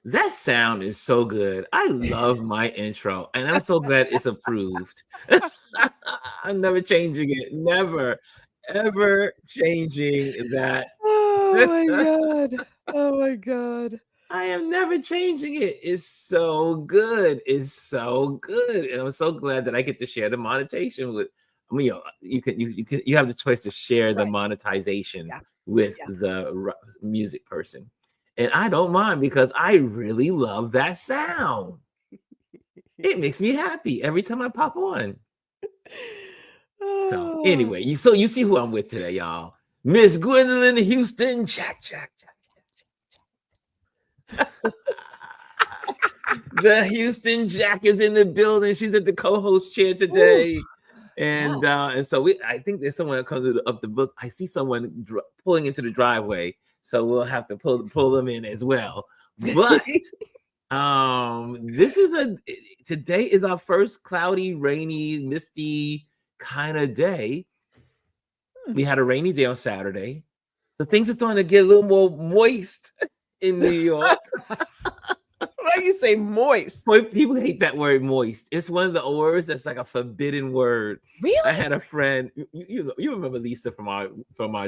That sound is so good. I love my intro, and I'm so glad it's approved. I'm never changing it. Never, ever changing that. Oh my God. Oh my God. I am never changing it. It's so good. It's so good. And I'm so glad that I get to share the monetization with. I mean, you have the choice to share the Right. monetization Yeah. with Yeah. the music person. And I don't mind because I really love that sound. It makes me happy every time I pop on. So anyway, you see who I'm with today, y'all. Miss Gwendolyn Houston. Jack. The Houston Jack is in the building. She's at the co-host chair today. Ooh. And so I think there's someone that comes up the book. I see someone pulling into the driveway, so we'll have to pull them in as well. But today is our first cloudy, rainy, misty kind of day. We had a rainy day on Saturday, so things are starting to get a little more moist in New York. Why do you say moist? People hate that word moist. It's one of the words that's like a forbidden word. Really? I had a friend, you remember Lisa from our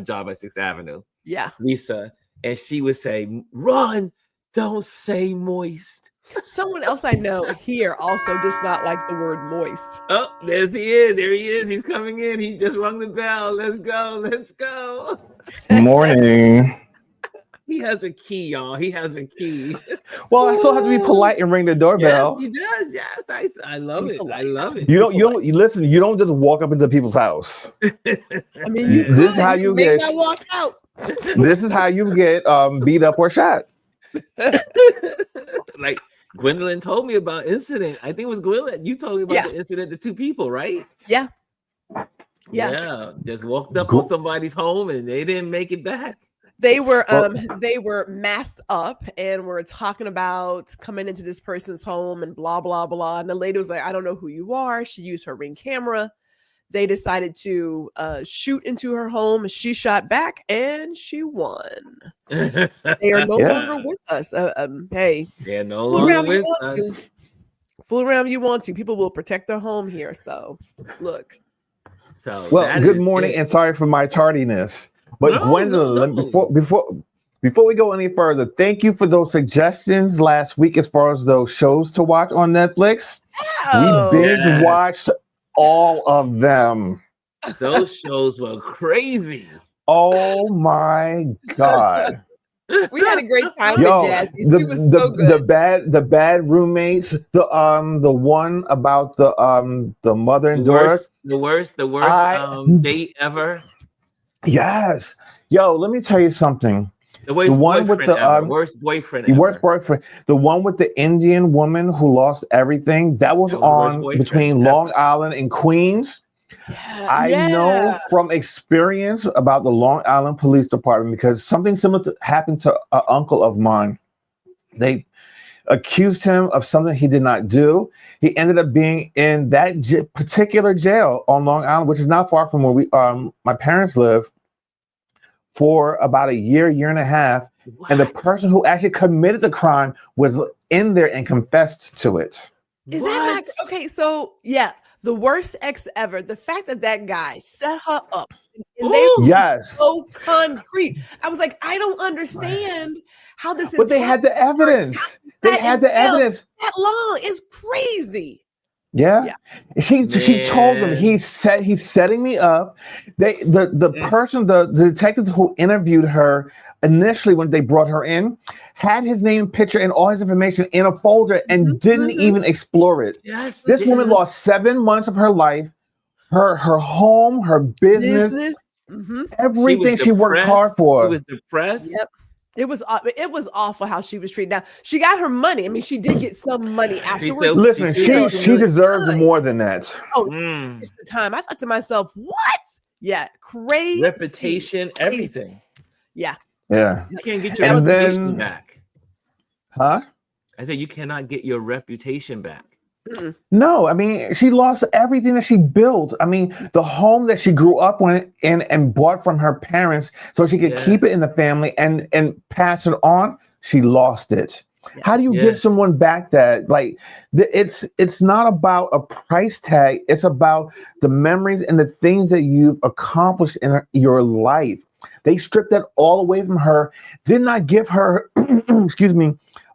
job at 6th Avenue. Yeah. Lisa. And she would say, Ron, don't say moist. Someone else I know here also does not like the word moist. Oh, there he is. He's coming in. He just rung the bell. Let's go. Morning. He has a key, y'all. He has a key. Well, I still have to be polite and ring the doorbell. Yes, he does. Yes, I love it. I love it. You don't just walk up into people's house. I mean, this is how you get walk out. This is how you get beat up or shot. Like Gwendolyn told me about incident. I think it was Gwendolyn. You told me about the incident, the two people, right? Yeah. Yeah. Just walked up on somebody's home and they didn't make it back. They were masked up and were talking about coming into this person's home and blah, blah, blah. And the lady was like, I don't know who you are. She used her Ring camera. They decided to shoot into her home. She shot back and she won. They are no longer with us. Hey, they're no longer with us. Fool around you want to. People will protect their home here. So look. So good morning and sorry for my tardiness. But Gwendolyn, before we go any further, thank you for those suggestions last week as far as those shows to watch on Netflix. We binge watched all of them. Those shows were crazy. Oh my God. We had a great time with Jazzy. She was so good. The bad roommates, the one about the mother and daughter. The worst date ever. Yes. Yo, let me tell you something. The one with the worst boyfriend. The one with the Indian woman who lost everything. That was on between Long Island and Queens. Yeah, I know from experience about the Long Island Police Department because something similar happened to an uncle of mine. They accused him of something he did not do. He ended up being in that particular jail on Long Island, which is not far from where my parents live, for about a year and a half. What? And the person who actually committed the crime was in there and confessed to it. Is that not okay? So the worst ex ever. The fact that guy set her up and they were so concrete. I was like, I don't understand how this is. But they had the evidence. They had the evidence that long. It's crazy. Yeah. She told him he's setting me up. The person, the detective who interviewed her initially when they brought her in had his name, picture, and all his information in a folder and didn't even explore it. Yes, this woman lost 7 months of her life, her home, her business. Everything she worked hard for. She was depressed. Yep. It was awful how she was treated. Now she got her money. I mean, she did get some money afterwards. Listen, she deserves more than that. Oh, it's the time. I thought to myself, what? Yeah, crazy. Reputation, everything. Yeah. Yeah. You can't get your reputation back. Huh? I said you cannot get your reputation back. No, I mean, she lost everything that she built. I mean, the home that she grew up in and bought from her parents so she could keep it in the family and pass it on, she lost it. How do you give someone back that? Like, it's not about a price tag. It's about the memories and the things that you've accomplished in your life. They stripped that all away from her. Did not give her, excuse me,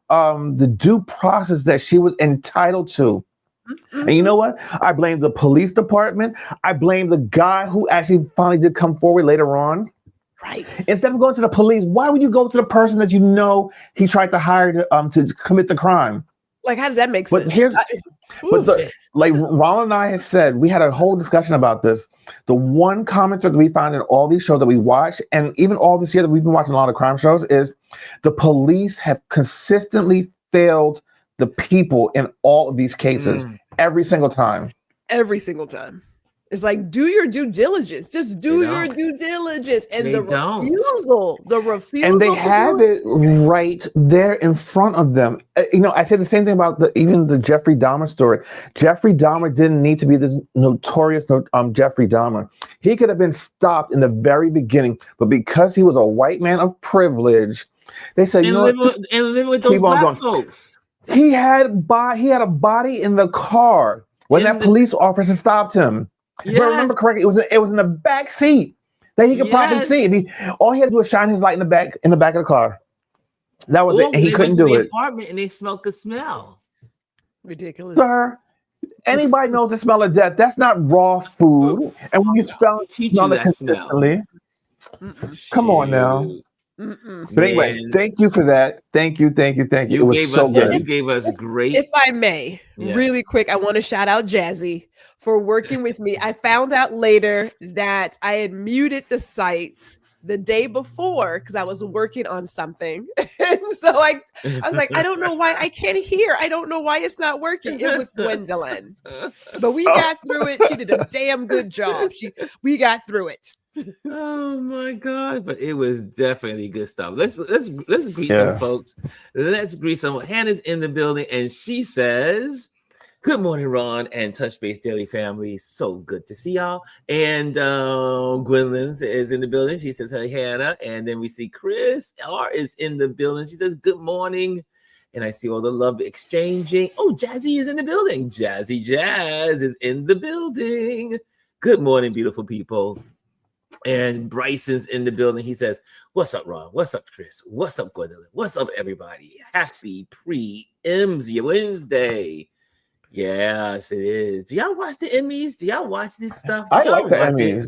the due process that she was entitled to. And you know what? I blame the police department. I blame the guy who actually finally did come forward later on. Right. Instead of going to the police, why would you go to the person that you know he tried to hire to commit the crime? Like, how does that make sense? Like Ron and I had said, we had a whole discussion about this. The one commenter that we find in all these shows that we watch, and even all this year that we've been watching a lot of crime shows, is the police have consistently failed the people in all of these cases every single time. Every single time. It's like, do your due diligence. Just do your due diligence. And the refusal. And they have it right there in front of them. I said the same thing about even the Jeffrey Dahmer story. Jeffrey Dahmer didn't need to be the notorious Jeffrey Dahmer. He could have been stopped in the very beginning, but because he was a white man of privilege, they said, live with those black folks. He had a body in the car when that police officer stopped him. If I remember correctly, it was in the back seat that he could probably see. All he had to do was shine his light in the back of the car. That was it, and he couldn't do it. Apartment and they smelled the smell. Ridiculous, sir. Anybody knows the smell of death. That's not raw food. And when you smell it consistently, come on now. But anyway, thank you for that. Thank you. It was so good. You gave us great. If I may, really quick, I want to shout out Jazzy for working with me. I found out later that I had muted the site the day before because I was working on something. And so I was like, I don't know why I can't hear. I don't know why it's not working. It was Gwendolyn. But we got through it. She did a damn good job. We got through it. Oh my God! But it was definitely good stuff. Let's greet some folks. Let's greet some. Hannah's in the building, and she says, "Good morning, Ron and Touch Base Daily family. So good to see y'all." And Gwendolyn is in the building. She says, "Hey, Hannah." And then we see Chris R is in the building. She says, "Good morning." And I see all the love exchanging. Oh, Jazzy is in the building. Jazzy Jazz is in the building. Good morning, beautiful people. And Bryson's in the building. He says, "What's up, Ron? What's up, Chris? What's up, Gwendolyn? What's up, everybody? Happy pre-Emmys Wednesday." Yes, it is. Do y'all watch the Emmys? Do y'all watch this stuff? I like the Emmys.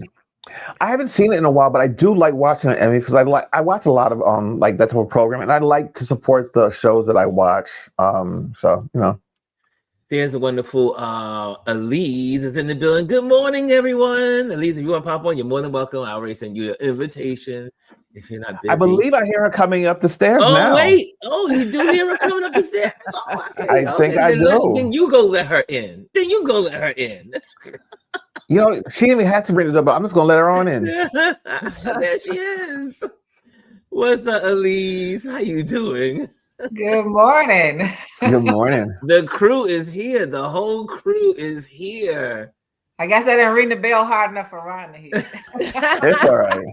I haven't seen it in a while, but I do like watching the Emmys because I watch a lot of like that type of program, and I like to support the shows that I watch. So There's a wonderful Elise is in the building. Good morning, everyone. Elise, if you want to pop on, you're more than welcome. I already sent you an invitation. If you're not busy. I believe I hear her coming up the stairs now. Oh, wait. Oh, you do hear her coming up the stairs? Oh, okay. I think I do. Then you go let her in. She didn't even have to bring it up, but I'm just going to let her on in. There she is. What's up, Elise? How you doing? Good morning. Good morning. The crew is here. The whole crew is here. I guess I didn't ring the bell hard enough for Ron to hear. It's all right.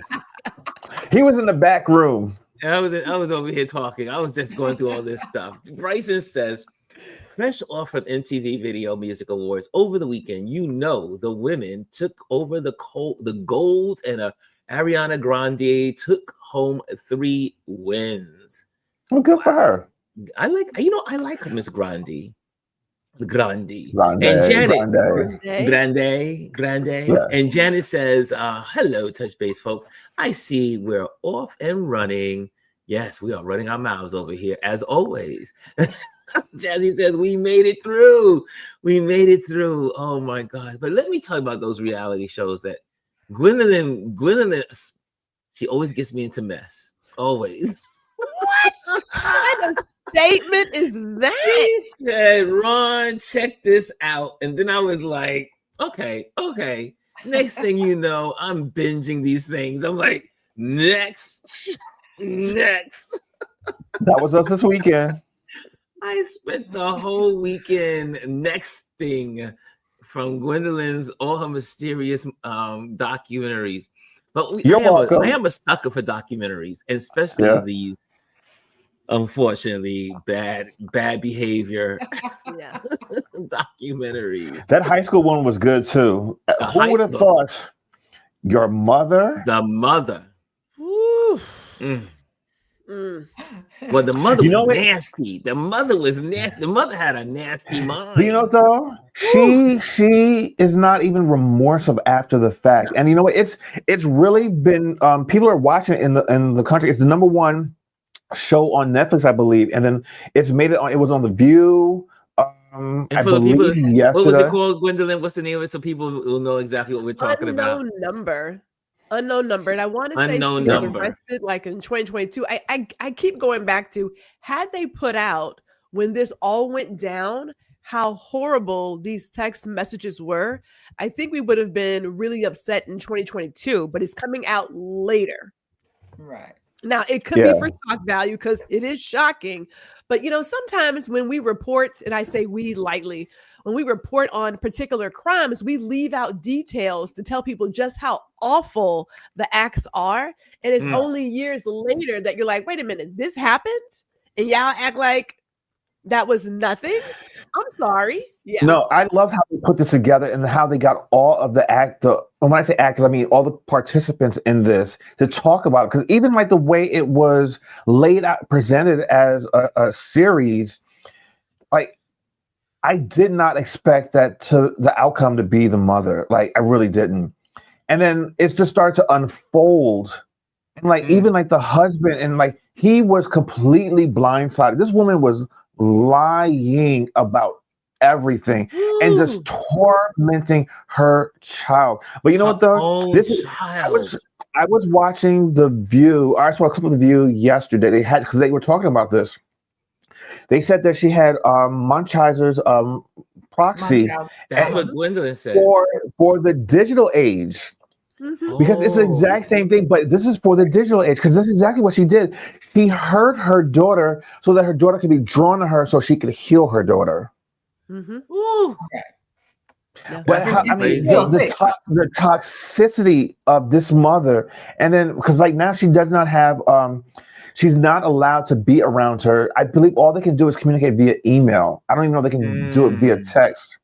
He was in the back room. I was over here talking. I was just going through all this stuff. Bryson says, fresh off from MTV Video Music Awards over the weekend, the women took over the gold, and Ariana Grande took home 3 wins. Well, good for her. I like Miss Grande. And Janet. Grande. Yeah. And Janet says, hello, Touch Base folks. I see we're off and running. Yes, we are running our mouths over here, as always. Jazzy says, we made it through. Oh, my God. But let me tell you about those reality shows that Gwendolyn, she always gets me into mess. Always. What kind of statement is that? She said, Ron, check this out. And then I was like, okay. Next thing you know, I'm binging these things. I'm like, next. That was us this weekend. I spent the whole weekend nexting from Gwendolyn's all her mysterious documentaries. But I am a sucker for documentaries, especially these unfortunately, bad behavior Yeah. documentaries. That high school one was good too. Who would have thought your mother? The mother. Woo. Well, the mother was nasty. The mother was nasty. The mother had a nasty mind. But you know, though, she is not even remorseful after the fact. And you know what? It's really been people are watching it in the country. It's the number one show on Netflix, I believe. And then it's made it on. It was on The View. And I for the people, yesterday. what was it called, Gwendolyn? What's the name of it? So people will know exactly what we're talking about. Unknown number. And I want to say she was arrested like in 2022. I keep going back to, had they put out when this all went down, how horrible these text messages were, I think we would have been really upset in 2022, but it's coming out later. Right. Now, it could be for shock value because it is shocking. But, sometimes when we report, and I say we lightly, when we report on particular crimes, we leave out details to tell people just how awful the acts are. And it's only years later that you're like, wait a minute, this happened? And y'all act like that was nothing? I'm sorry. Yeah. No, I love how they put this together and how they got all of the and when I say actors, I mean all the participants in this to talk about it. Because even like the way it was laid out, presented as a series, like I did not expect the outcome to be the mother. Like I really didn't. And then it just started to unfold. And like even like the husband, and like he was completely blindsided. This woman was lying about everything and just tormenting her child. But you know what though? I was watching The View. I saw a clip of The View yesterday. Because they were talking about this. They said that she had Munchausen's proxy. That's what Gwendolyn said. For the digital age. Because it's the exact same thing, but this is for the digital age, because this is exactly what she did. She hurt her daughter so that her daughter could be drawn to her so she could heal her daughter. Ooh. But the toxicity of this mother, and then because like now she does not have, she's not allowed to be around her. I believe all they can do is communicate via email. I don't even know if they can do it via text.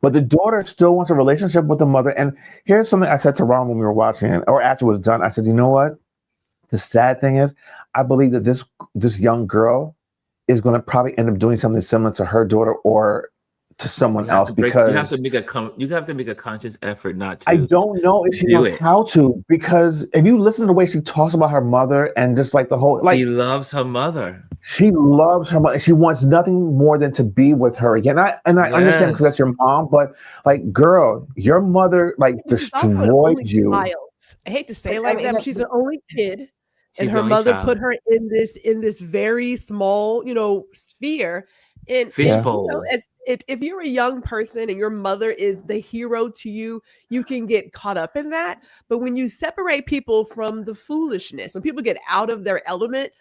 But the daughter still wants a relationship with the mother. And here's something I said to Ron when we were watching it, or after it was done. I said, you know what? The sad thing is, I believe that this young girl is going to probably end up doing something similar to her daughter or to someone else, because you have to make a conscious effort not to. I don't know if she knows how to, because if you listen to the way she talks about her mother and just like the whole, like, she loves her mother. She loves her mother. She wants nothing more than to be with her again. I understand because that's your mom, but like, girl, your mother like destroyed you. Child. I hate to say it like that, but she's an only kid, and her mother put her in this very small, sphere. And fishbowl. If you're a young person and your mother is the hero to you, you can get caught up in that. But when you separate people from the foolishness, when people get out of their element,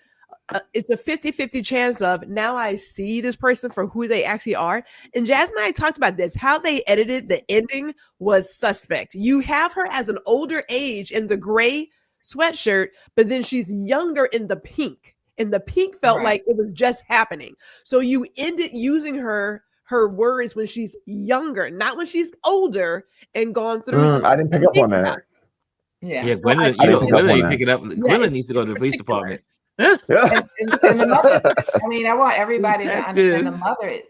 it's a 50-50 chance of, now I see this person for who they actually are. And Jasmine and I talked about this. How they edited the ending was suspect. You have her as an older age in the gray sweatshirt, but then she's younger in the pink. And the pink felt like it was just happening. So you ended using her words when she's younger, not when she's older and gone through. I didn't pick up on that. Yeah, Gwendolyn, Gwendolyn pick it up. Gwendolyn needs to go to the police department. And the mother, I mean, I want everybody to understand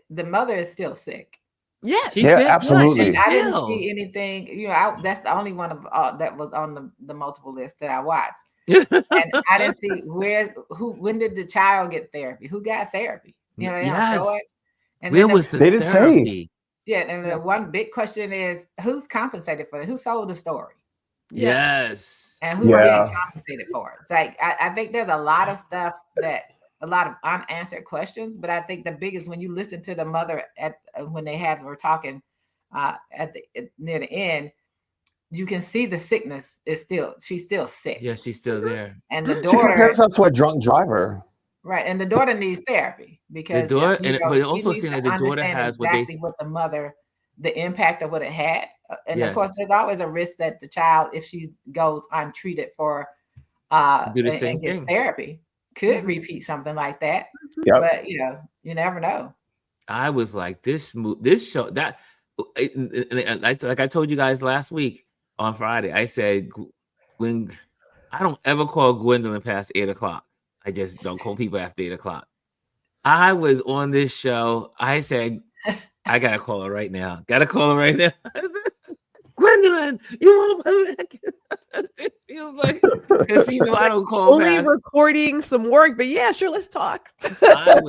the mother is still sick. Yes. Absolutely. I didn't see anything, that's the only one of that was on the multiple list that I watched. And I didn't see when did the child get therapy? Who got therapy? Yes. And where was the they didn't therapy? Yeah, and the one big question is, who's compensated for it? Who sold the story? Yes. And who's getting compensated for it? It's like I think there's a lot of stuff a lot of unanswered questions, but I think the biggest, when you listen to the mother when we're talking near the end, you can see the sickness she's still sick. Yeah, she's still there. And the daughter, she compares herself to a drunk driver. Right. And the daughter needs therapy because but it also seems like the daughter has what the mother, the impact of what it had. And of course, there's always a risk that the child, if she goes untreated for do the same and gets thing. therapy, could repeat something like that. Yep. But you know, you never know. I was like, this show that, like I told you guys last week on Friday, I said, when I don't ever call Gwendolyn past 8 o'clock. I just don't call people after 8 o'clock. I was on this show. I said, I gotta call her right now. Gwendolyn, you want to play? He was like, because he knew I don't call only past. recording some work, but yeah, sure, let's talk. I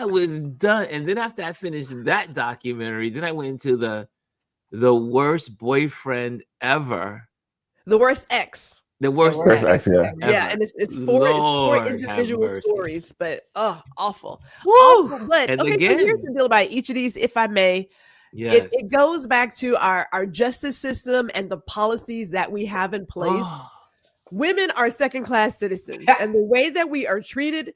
was done. And then after I finished that documentary, then I went into the worst boyfriend ever. The worst ex. The worst ex, yeah. Yeah, and it's four individual stories, but awful. Woo! Awful. But And okay, again, so here's the deal about each of these, if I may. yes. It goes back to our justice system and the policies that we have in place. Oh, Women are second-class citizens, and the way that we are treated,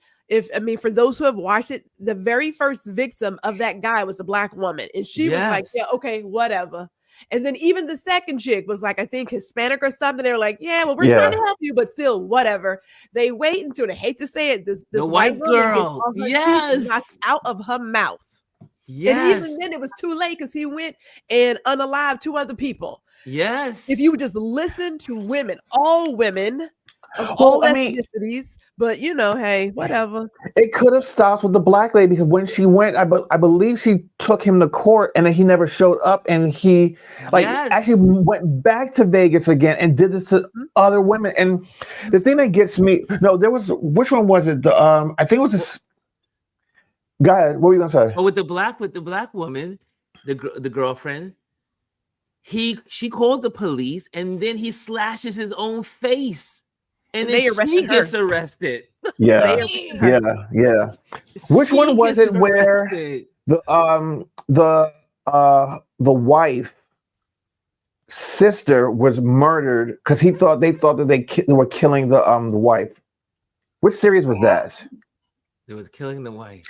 for those who have watched it, the very first victim of that guy was a Black woman, and she was like, yeah, okay, whatever. And then even the second chick was like, I think Hispanic or something. They were like, yeah, well, we're trying to help you, but still, whatever. They wait until, I hate to say it, this white girl, knocked out of her mouth. yes. And even then, it was too late because he went and unalived 2 other people. Yes. If you would just listen to women, all women of all ethnicities, but you know, hey, whatever. It could have stopped with the Black lady because when she went, I believe she took him to court and then he never showed up, and he actually went back to Vegas again and did this to other women. And the thing that gets me, there was, which one was it? I think it was this. Go ahead. What were you gonna say? Oh, with the black woman, the girlfriend, she called the police, and then he slashes his own face, and then she gets arrested. Yeah. Which one was it where the wife sister was murdered because they thought that they were killing the wife? Which series was that? They was killing the wife.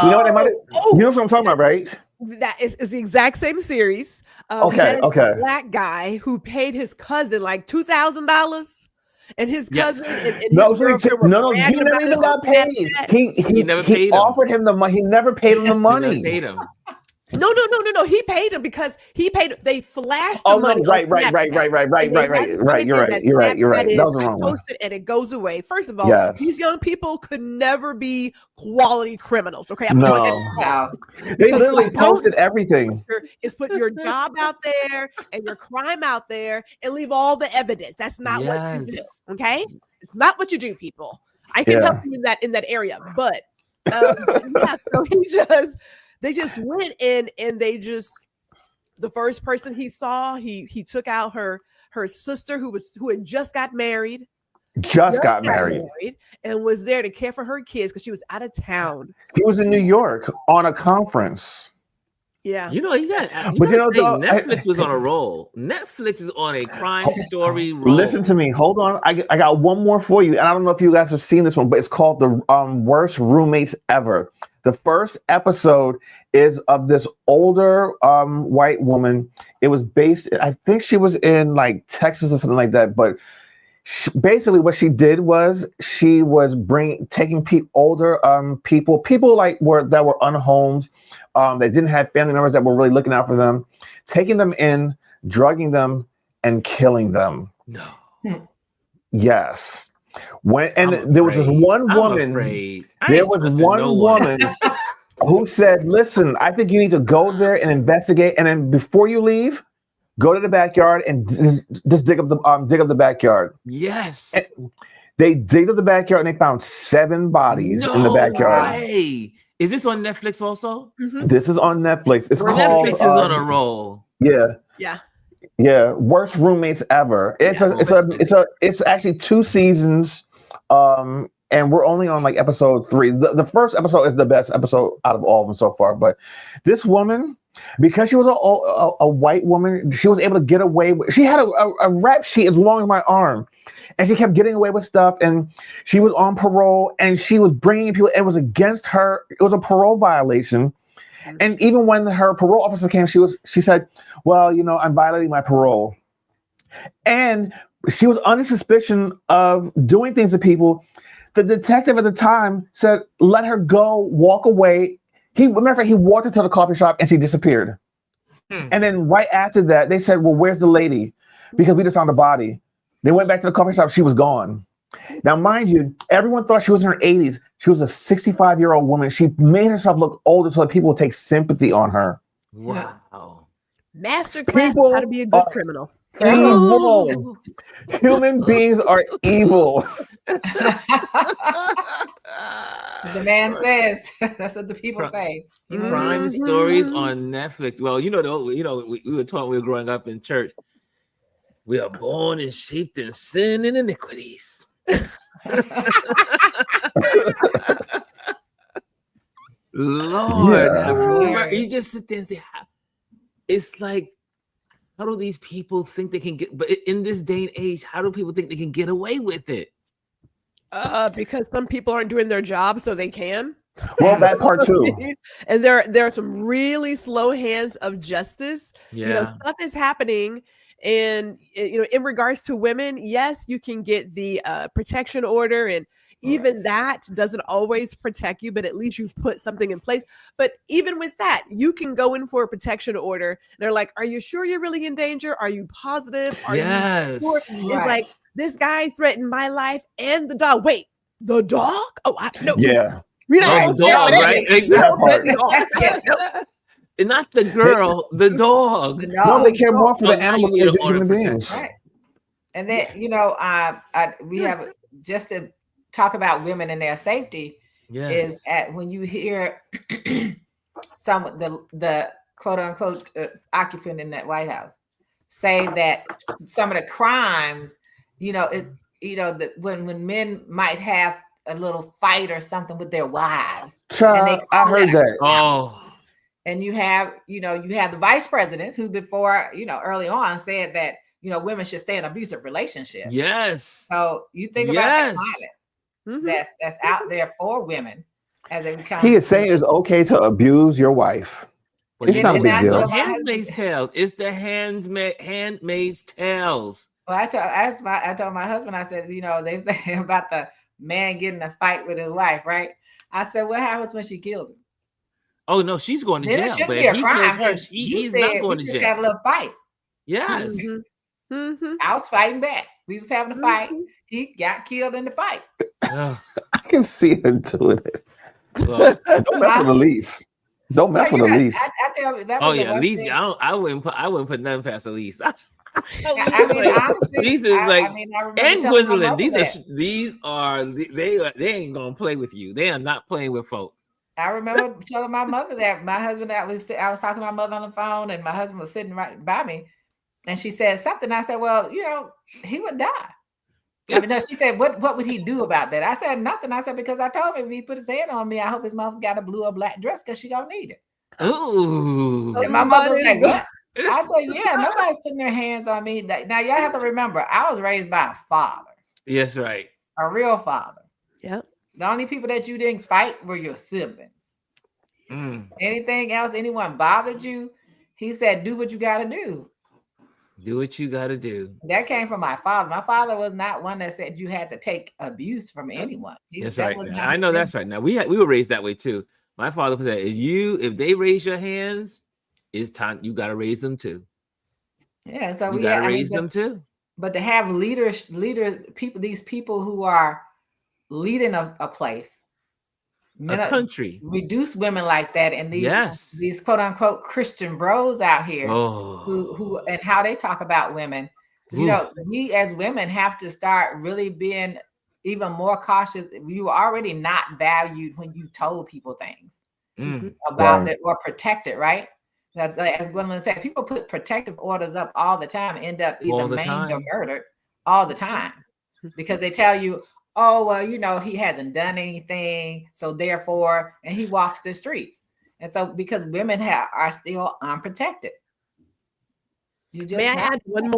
You know what you know what I'm talking about, right? That is the exact same series. Okay. A Black guy who paid his cousin like $2,000, and his cousin and his girlfriend were he never even got paid. He never paid him. Offered him the money. He never paid him the money. He never paid him. No. He paid him because they flashed the money. Right. You're right. That was the wrong one. And it goes away. First of all, these young people could never be quality criminals. Okay. They literally posted everything. Is put your job out there and your crime out there and leave all the evidence. That's not what you do. Okay. It's not what you do, people. I can help you in that area, but so they just went in and the first person he saw, he took out her sister who had just got married. Got married and was there to care for her kids because she was out of town. He was in New York on a conference. Yeah. Netflix was on a roll. Netflix is on a crime story roll. Listen to me. Hold on. I got one more for you. And I don't know if you guys have seen this one, but it's called The Worst Roommates Ever. The first episode is of this older white woman. It was based, I think she was in like Texas or something like that. But basically what she did was she was taking older people like that were unhomed, that didn't have family members that were really looking out for them, taking them in, drugging them, and killing them. No. Yes. There was this one woman. There was one woman who said, "Listen, I think you need to go there and investigate, and then before you leave, go to the backyard and just dig up the backyard." Yes. And they digged up the backyard and they found 7 bodies in the backyard. Way. Is this on Netflix also? Mm-hmm. This is on Netflix. It's called Netflix is on a roll. Yeah, Worst Roommates Ever. It's actually 2 seasons, and we're only on like episode 3. The first episode is the best episode out of all of them so far. But this woman, because she was a white woman, she was able to get away with. She had a rap sheet as long as my arm, and she kept getting away with stuff. And she was on parole, and she was bringing people. It was against her. It was a parole violation. And even when her parole officer came, she said, "Well, I'm violating my parole." And she was under suspicion of doing things to people The detective at the time said, let her go, walk away. He walked into the coffee shop and she disappeared. And then right after that, they said, well, where's the lady? Because we just found a body. They went back to the coffee shop. She was gone. Now, mind you, everyone thought she was in her 80s. She was a 65-year-old woman. She made herself look older so that people would take sympathy on her. Wow. Masterclass on how to be a good criminal. Evil. Human beings are evil. The man says. That's what the people say. Crime stories on Netflix. Well, we were taught when we were growing up in church. We are born and shaped in sin and iniquities. Lord, you just sit there and say, it's like, how do these people think they can get? But in this day and age, how do people think they can get away with it? Because some people aren't doing their job, so they can. Well, that part too. And there are some really slow hands of justice. Yeah. Stuff is happening. And, in regards to women, yes, you can get the protection order, and even that doesn't always protect you, but at least you put something in place. But even with that, you can go in for a protection order. And they're like, are you sure you're really in danger? Are you positive? Are you sure? It's like, this guy threatened my life and the dog. Wait, the dog? Oh, no. Yeah. The dog, right? Exactly. And not the girl, the dog. No, they care more for the animal than the human beings. Right. And then, we have, just to talk about women and their safety, is when you hear the quote unquote occupant in that White House say that some of the crimes, when men might have a little fight or something with their wives. I heard that. Oh. And you have the vice president who before, early on said that, women should stay in abusive relationships. Yes. So you think about that climate that's out there for women as they become. He is saying it's okay to abuse your wife. It's not a big deal. The Handmaid's Tale. It's the Handmaid's Tales. Well, I told my husband, I said, they say about the man getting a fight with his wife, right? I said, what happens when she kills him? Oh no, she's going to jail. But if he kills her, he's not going to jail. Had a little fight. Yes. I was fighting back. We was having a fight. He got killed in the fight. I can see her doing it. Well, don't mess with Elise. Don't mess with Elise. Elise. I wouldn't put nothing past Elise. Honestly, Elise is and Gwendolyn. They ain't gonna play with you. They are not playing with folks. I remember telling my mother that my husband, I was talking to my mother on the phone, and my husband was sitting right by me, and she said something. I said, well, he would die. No, she said, what would he do about that? I said, nothing. I said, because I told him if he put his hand on me, I hope his mom got a blue or black dress because she gonna need it. Ooh. And my mother was like, what? I said, yeah, nobody's putting their hands on me. Now, y'all have to remember, I was raised by a father. Yes, right. A real father. Yep. The only people that you didn't fight were your siblings. Anything else, anyone bothered you, he said, do what you got to do. Do what you got to do. That came from my father. My father was not one that said you had to take abuse from anyone. That's right. I know that's right. Now, we were raised that way, too. My father said, if they raise your hands, it's time you got to raise them too. Yeah, so we got to raise them too. But to have leaders, people, these people who are leading a place, a country, reduce women like that, and these quote unquote Christian bros out here who and how they talk about women. We as women have to start really being even more cautious. You were already not valued when you told people things about it or protected, right? As Gwendolyn said, people put protective orders up all the time, end up either maimed or murdered all the time because they tell you, oh, well, he hasn't done anything, so therefore, and he walks the streets. And so because women are still unprotected. May I add one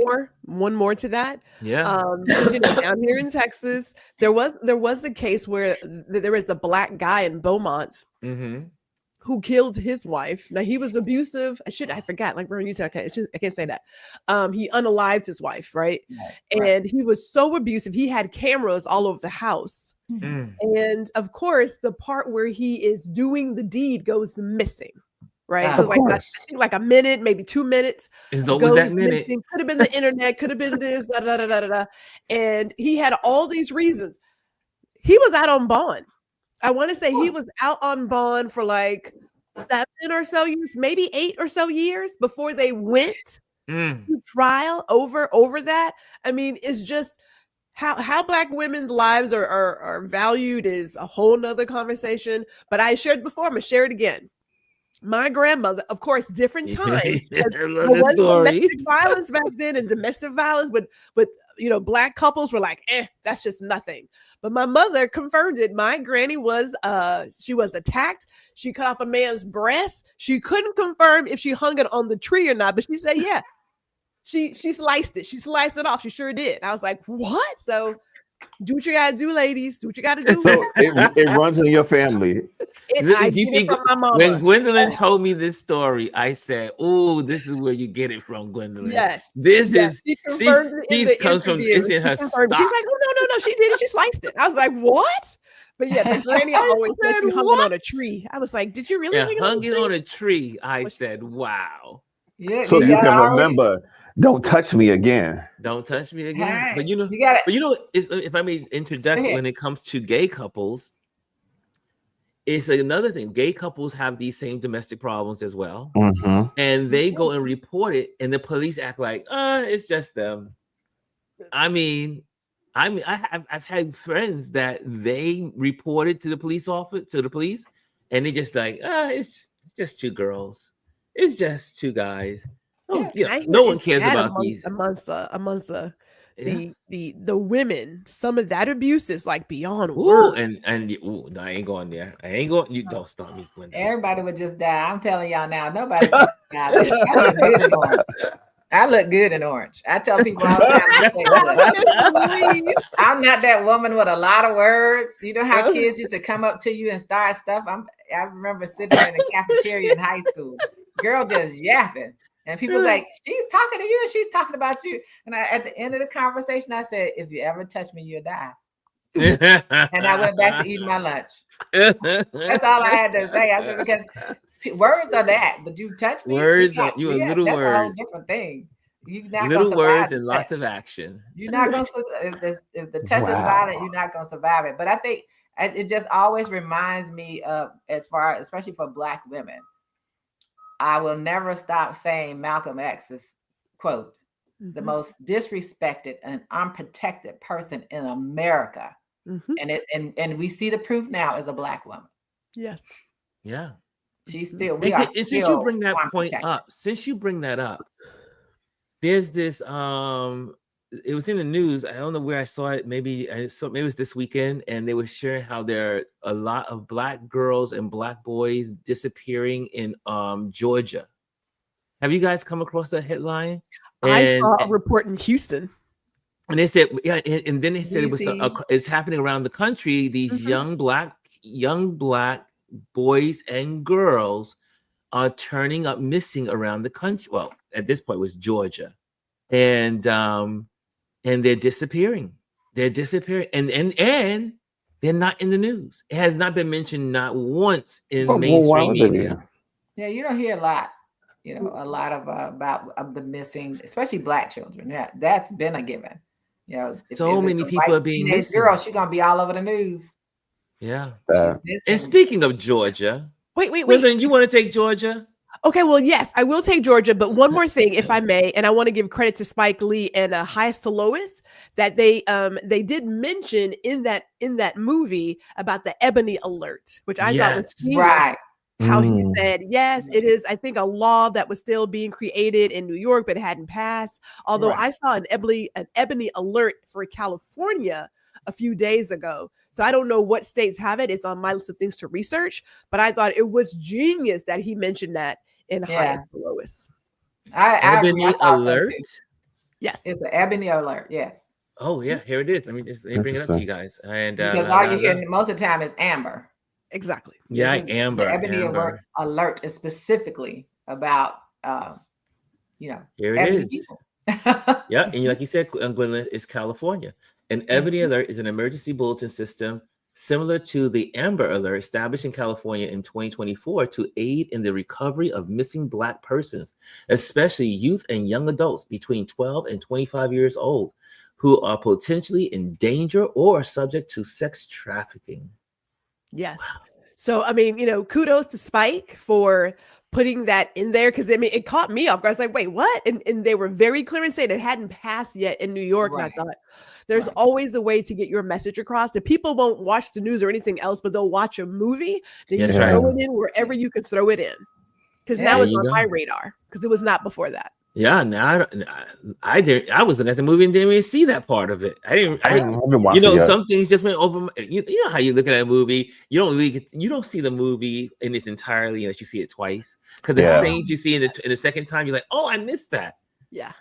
more to that? Yeah. Down here in Texas, there was a case where there was a black guy in Beaumont who killed his wife. Now he was abusive. I forgot. Like we're on YouTube. I can't say that. He unalived his wife, right? And he was so abusive. He had cameras all over the house. And of course, the part where he is doing the deed goes missing. Right. So it's like I think like a minute, maybe 2 minutes. It's always that minute. Missing. Could have been the internet, could have been this, da, da, da, da, da. And he had all these reasons. He was out on bond. I want to say he was out on bond for like 7 or so years, maybe 8 or so years before they went to trial over that. I mean, it's just how Black women's lives are valued is a whole nother conversation. But I shared before, I'm gonna share it again. My grandmother, of course, different times. There was domestic violence back then, and domestic violence with Black couples were like, that's just nothing. But my mother confirmed it. My granny was she was attacked. She cut off a man's breast. She couldn't confirm if she hung it on the tree or not, but she said, yeah, she sliced it. She sliced it off. She sure did. I was like, what? So do what you gotta do, ladies. Do what you gotta do. So it runs in your family. When Gwendolyn told me this story, I said, "Oh, this is where you get it from, Gwendolyn." Yes, this is she comes from. It's in her stock. She's like, "Oh no, she did it. She sliced it." I was like, "What?" But yeah, my granny always said you hung it on a tree. I was like, "Did you really hung it on a tree?" I said, "Wow." Yeah, so you can remember. Don't touch me again. Don't touch me again. Hey, but if I may interject, when it comes to gay couples, it's another thing. Gay couples have these same domestic problems as well, and they go and report it, and the police act like, it's just them. I've had friends that they reported to the police and they just like, it's just 2 girls, it's just 2 guys. No one cares about these amongst the women. Some of that abuse is like beyond words. No, I ain't going there. I ain't going. You don't stop me. Everybody would just die. I'm telling y'all now. Nobody. I look good in orange. I tell people all the time. I'm not that woman with a lot of words. You know how kids used to come up to you and start stuff. I remember sitting in the cafeteria in high school. Girl just yapping. And people like, she's talking to you and she's talking about you. And at the end of the conversation, I said, if you ever touch me, you'll die. And I went back to eating my lunch. That's all I had to say. I said, because words are that, but you touch me. Words, little that's words. That's a whole different thing. Little words and lots of action. You're not going to, if the touch is violent, you're not going to survive it. But I think it just always reminds me of, especially for Black women, I will never stop saying Malcolm X's quote, the most disrespected and unprotected person in America. And we see the proof now as a Black woman. Yes. Yeah. She's still, since you bring that point up, there's this, it was in the news. I don't know where I saw it. Maybe it was this weekend, and they were sharing how there are a lot of Black girls and Black boys disappearing in Georgia. Have you guys come across that headline? I saw a report in Houston, and they said, and then they said it's happening around the country. These young black boys and girls are turning up missing around the country. Well, at this point, it was Georgia, and they're disappearing. They're disappearing, and they're not in the news. It has not been mentioned not once in mainstream media. Yeah, you don't hear a lot. A lot of about the missing, especially Black children. Yeah, that's been a given. So many people are being missing. Girl, she's gonna be all over the news. Yeah. And speaking of Georgia, wait. Then you want to take Georgia? Okay, well, yes, I will take Georgia, but one more thing, if I may, and I want to give credit to Spike Lee and Highest to Lowest, that they did mention in that movie about the Ebony alert, which I thought was genius. Right. How he said, yes, it is, I think, a law that was still being created in New York, but it hadn't passed. Although I saw an Ebony alert for California a few days ago. So I don't know what states have it. It's on my list of things to research, but I thought it was genius that he mentioned that in Highest to Lowest. Ebony alert? Yes. It's an Ebony alert, yes. Oh, yeah, here it is. Let me bring it up to you guys. And because all you hear most of the time is Amber. Exactly. Yeah, Amber. The Ebony alert is specifically about, here it is. People. Yeah, and like you said, Gwendolyn, it's California. An Ebony alert is an emergency bulletin system similar to the Amber Alert established in California in 2024 to aid in the recovery of missing Black persons, especially youth and young adults between 12 and 25 years old who are potentially in danger or subject to sex trafficking. Yes. Wow. So, I mean, kudos to Spike for putting that in there, because I mean, it caught me off guard. I was like, wait, what? And they were very clear in saying it hadn't passed yet in New York. Right. And I thought, there's always a way to get your message across. That people won't watch the news or anything else, but they'll watch a movie. Then you throw it in wherever you can throw it in. Because now it's on my radar, because it was not before that. Yeah, now I did. I was looking at the movie and didn't even see that part of it. I didn't watch it yet. Some things just went over. You know how you look at a movie, you don't see the movie in its entirety unless you see it twice. Because there's things you see in the second time, you're like, oh, I missed that. Yeah.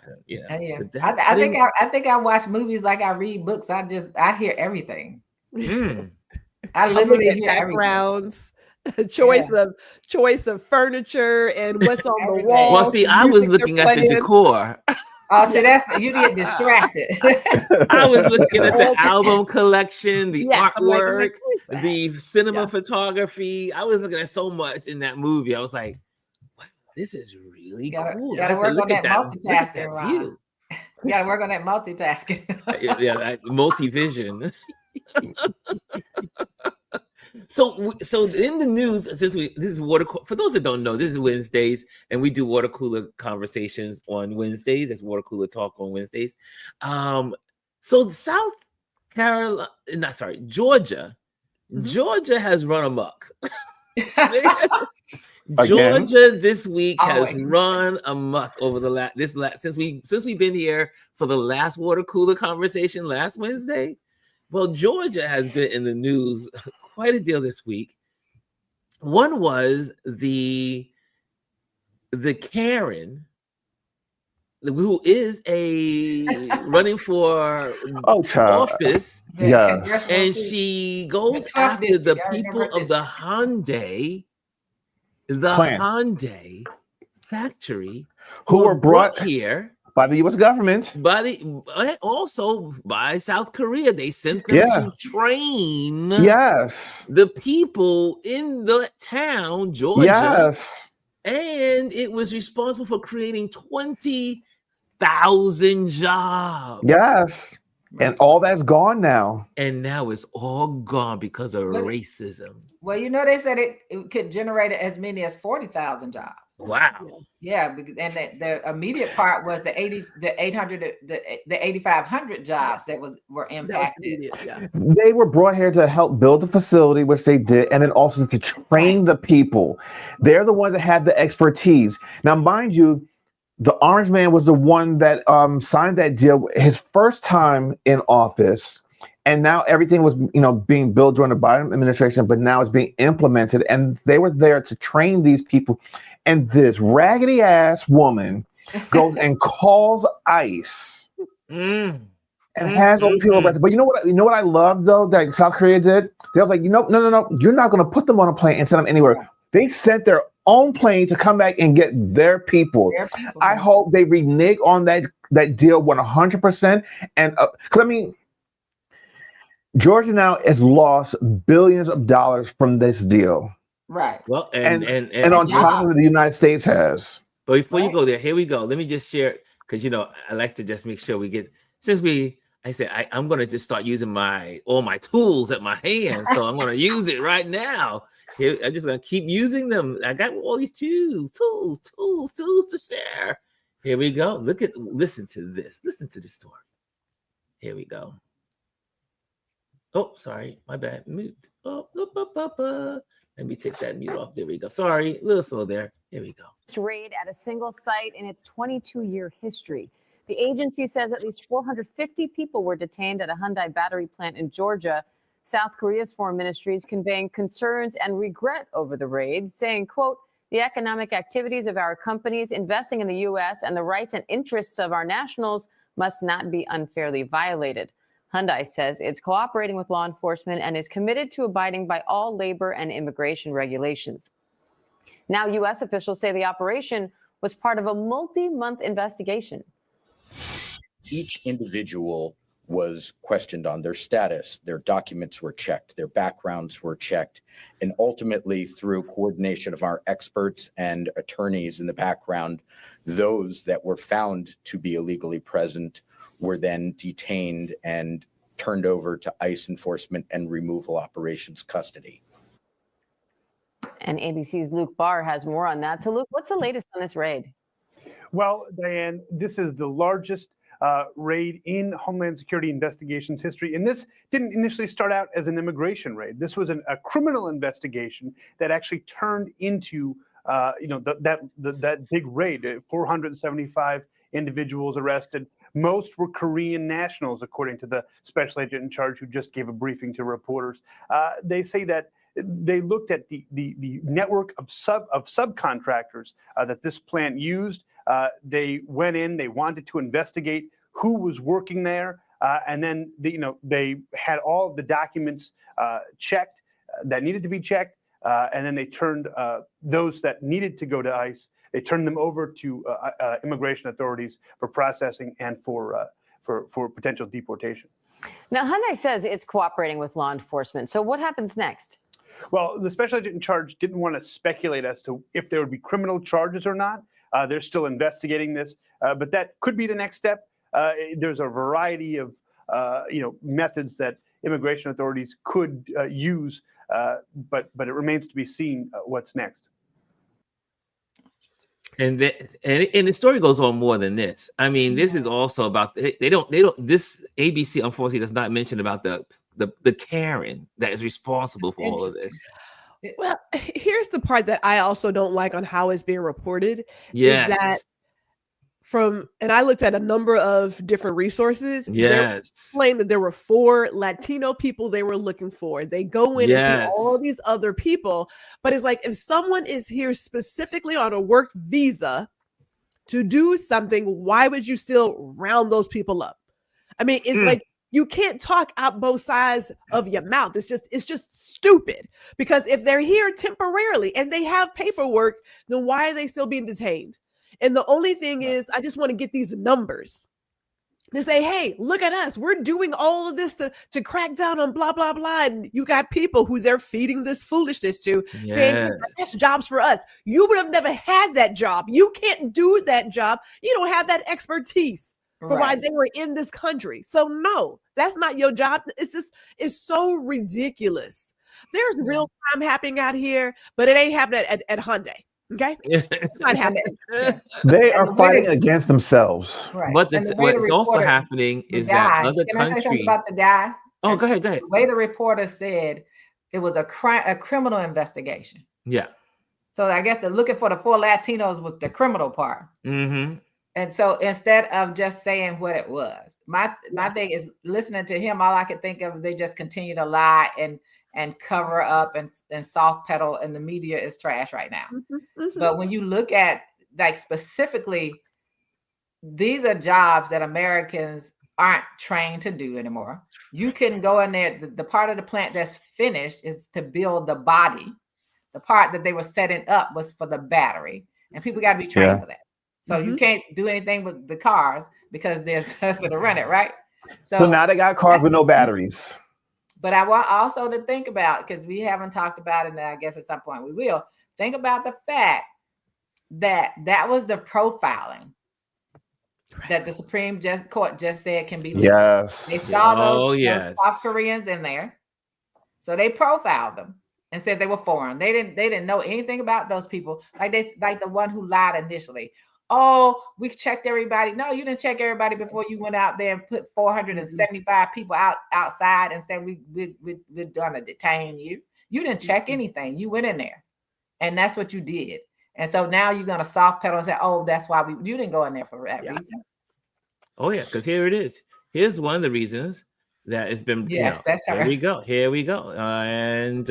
I think I watch movies like I read books. I hear everything. I literally hear backgrounds. Choice of furniture and what's on the wall. Well, see, I was looking at the decor. Oh, so that's you get distracted. I was looking at the album collection, the artwork, the cinema photography. I was looking at so much in that movie. I was like, wow, this is really cool. You gotta work on that multitasking, Ron. You gotta work on that multitasking. Multi-vision. So in the news, this is for those that don't know, this is Wednesdays, and we do water cooler conversations on Wednesdays. That's water cooler talk on Wednesdays. So Georgia has run amok. Georgia this week has run amok over since we've been here for the last water cooler conversation last Wednesday. Well, Georgia has been in the news quite a deal this week. One was the Karen who is running for office. Yeah. And she goes after the people of the Hyundai factory who were brought here by the U.S. government, also by South Korea. They sent them to train the people in the town, Georgia. Yes. And it was responsible for creating 20,000 jobs. Yes. And all that's gone now. And now it's all gone because of racism. Well, they said it could generate as many as 40,000 jobs. Wow. Yeah, and the immediate part was the 8,500 jobs that were impacted. They were brought here to help build the facility, which they did, and then also to train the people. They're the ones that had the expertise. Now, mind you, the Orange Man was the one that signed that deal his first time in office. And now everything was, being built during the Biden administration, but now it's being implemented. And they were there to train these people. And this raggedy ass woman goes and calls ICE and has all the people arrested. But you know what I love though that South Korea did? They was like, no, you're not going to put them on a plane and send them anywhere. They sent their own plane to come back and get their people. I hope they renege on that deal 100%. And Georgia now has lost billions of dollars from this deal. Right. Well, and on top of it, the United States has. But before you go there, here we go. Let me just share, because I like to just make sure we get, I'm going to just start using all my tools at my hands. So I'm going to use it right now. Here, I'm just going to keep using them. I got all these tools to share. Here we go. Listen to this. Listen to this story. Here we go. Oh, sorry. My bad. Moved. Let me take that mute off. There we go. Sorry, a little slow there. Here we go. Raid at a single site in its 22-year history. The agency says at least 450 people were detained at a Hyundai battery plant in Georgia. South Korea's foreign ministry is conveying concerns and regret over the raid, saying, quote, the economic activities of our companies investing in the U.S. and the rights and interests of our nationals must not be unfairly violated. Hyundai says it's cooperating with law enforcement and is committed to abiding by all labor and immigration regulations. Now, U.S. officials say the operation was part of a multi-month investigation. Each individual was questioned on their status, their documents were checked, their backgrounds were checked, and ultimately through coordination of our experts and attorneys in the background, those that were found to be illegally present were then detained and turned over to ICE enforcement and removal operations custody. And ABC's Luke Barr has more on that. So Luke, what's the latest on this raid? Well, Diane, this is the largest raid in Homeland Security investigations history. And this didn't initially start out as an immigration raid. This was a criminal investigation that actually turned into, that big raid. 475 individuals arrested. Most were Korean nationals, according to the special agent in charge who just gave a briefing to reporters. They say that they looked at the network of subcontractors that this plant used. They went in, they wanted to investigate who was working there, and then they had all of the documents checked that needed to be checked, and then they turned those that needed to go to ICE. They turned them over to immigration authorities for processing and for potential deportation. Now, Hyundai says it's cooperating with law enforcement. So what happens next? Well, the special agent in charge didn't want to speculate as to if there would be criminal charges or not. They're still investigating this, but that could be the next step. There's a variety of methods that immigration authorities could use, but it remains to be seen what's next. And the story goes on more than this. I mean, this is also about they don't. This ABC unfortunately does not mention about the Karen that is responsible for all of this. Well, here's the part that I also don't like on how it's being reported. Yes. Is that and I looked at a number of different resources. Yes. They claimed that there were 4 Latino people they were looking for. They go in and see all these other people. But it's like, if someone is here specifically on a work visa to do something, why would you still round those people up? I mean, it's like, you can't talk out both sides of your mouth. It's just stupid, because if they're here temporarily and they have paperwork, then why are they still being detained? And the only thing is, I just want to get these numbers. They say, hey, look at us. We're doing all of this to crack down on blah, blah, blah. And you got people who they're feeding this foolishness to, saying, that's jobs for us. You would have nenever had that job. You can't do that job. You don't have that expertise for why they were in this country. So no, that's not your job. It's so ridiculous. There's real crime happening out here, but it ain't happening at Hyundai. Okay, it's not happening. They are fighting against themselves. Right. But what's also happening is that other countries. Can I say something about the guy? Oh, go ahead. The way the reporter said it was a criminal investigation. Yeah. So I guess they're looking for the 4 Latinos with the criminal part. Mm-hmm. And so instead of just saying what it was, my thing is, listening to him, all I could think of, they just continue to lie and cover up and soft pedal, and the media is trash right now. Mm-hmm. But when you look at, like, specifically, these are jobs that Americans aren't trained to do anymore. You can go in there, the part of the plant that's finished is to build the body. The part that they were setting up was for the battery, and people got to be trained for that. So you can't do anything with the cars because there's nothing to run it, right? So now they got cars with no batteries. But I want also to think about, because we haven't talked about it, and I guess at some point we will, think about the fact that that was the profiling that the Supreme Court just said can be legal. Yes. They saw those South Koreans in there. So they profiled them and said they were foreign. They didn't know anything about those people. Like the one who lied initially. Oh, we checked everybody. No, you didn't check everybody before you went out there and put 475 people outside and said we're gonna detain you. You didn't check anything. You went in there, and that's what you did. And so now you're gonna soft pedal and say, "Oh, that's why you didn't go in there for that reason." Oh yeah, because here it is. Here's one of the reasons that it's been. Yes, that's here we go. Here we go. And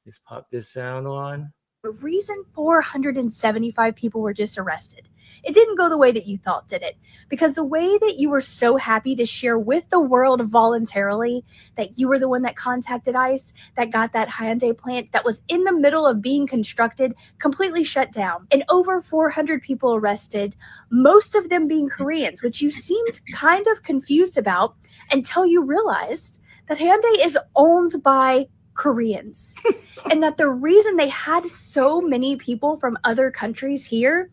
let's pop this sound on. The reason 475 people were just arrested it didn't go the way that you thought, did it? Because the way that you were so happy to share with the world voluntarily that you were the one that contacted ICE, that got that Hyundai plant that was in the middle of being constructed, completely shut down, and over 400 people arrested, most of them being Koreans, which you seemed kind of confused about until you realized that Hyundai is owned by Koreans. And that the reason they had so many people from other countries here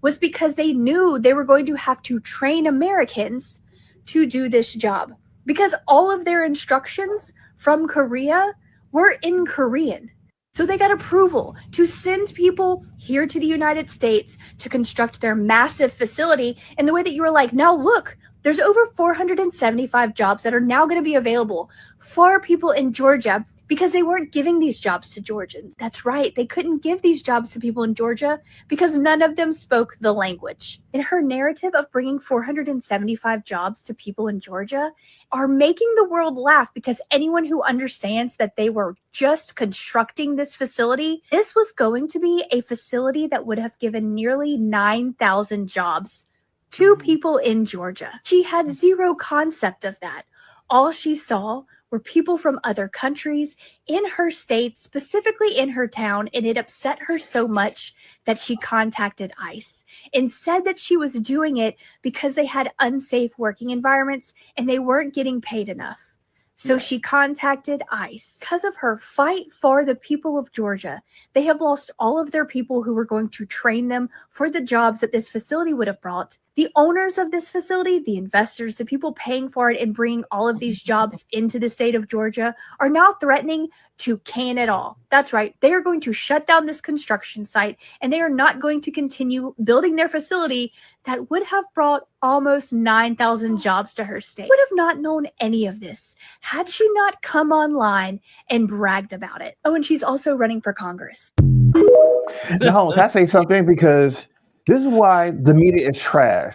was because they knew they were going to have to train Americans to do this job. Because all of their instructions from Korea were in Korean. So they got approval to send people here to the United States to construct their massive facility in the way that you were like, now look, there's over 475 jobs that are now going to be available for people in Georgia because they weren't giving these jobs to Georgians. That's right. They couldn't give these jobs to people in Georgia because none of them spoke the language. In her narrative of bringing 475 jobs to people in Georgia are making the world laugh because anyone who understands that they were just constructing this facility, this was going to be a facility that would have given nearly 9,000 jobs to people in Georgia. She had zero concept of that. All she saw were people from other countries in her state, specifically in her town, and it upset her so much that she contacted ICE and said that she was doing it because they had unsafe working environments and they weren't getting paid enough. So she contacted ICE. Because of her fight for the people of Georgia, they have lost all of their people who were going to train them for the jobs that this facility would have brought. The owners of this facility, the investors, the people paying for it and bringing all of these jobs into the state of Georgia are now threatening to can it all. That's right. They are going to shut down this construction site and they are not going to continue building their facility that would have brought almost 9,000 jobs to her state. Would have not known any of this had she not come online and bragged about it. Oh, and she's also running for Congress. No, can I say something? Because this is why the media is trash.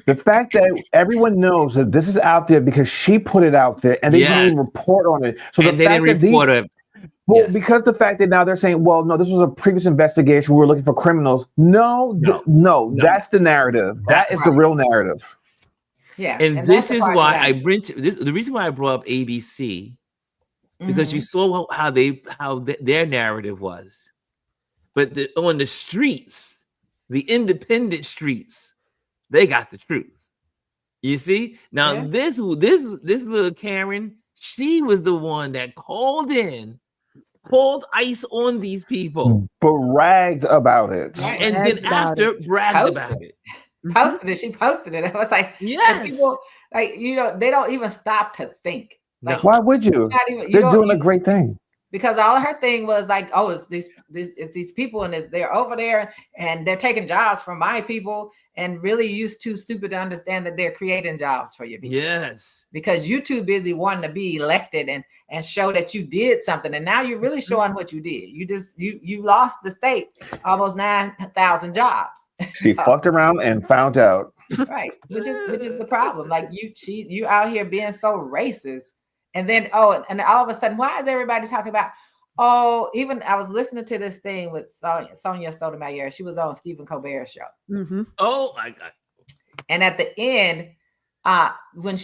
The fact that everyone knows that this is out there because she put it out there and they didn't even report on it. So and the fact that because the fact that now they're saying, well, no, this was a previous investigation. We were looking for criminals. No, that's the narrative. That is the real narrative. Yeah. And this is why the reason why I brought up ABC, because you saw how their narrative was. But on the streets, the independent streets, they got the truth. You see? Now this little Karen, she was the one that called ICE on these people. Bragged about it. And then after bragged about it. Posted it. She posted it. I was like, yes. People, like, you know, they don't even stop to think. Like, why would you? They're doing a great thing. Because all of her thing was like, oh, it's these people and they're over there and they're taking jobs from my people, and really you're too stupid to understand that they're creating jobs for your people. Yes. Because you're too busy wanting to be elected and show that you did something. And now you're really showing what you did. You lost the state almost 9,000 jobs. She fucked around and found out. Right. Which is the problem. Like you out here being so racist. And then, and all of a sudden, why is everybody talking about, even I was listening to this thing with Sonia Sotomayor. She was on Stephen Colbert's show. Mm-hmm. Oh, my God. And at the end, when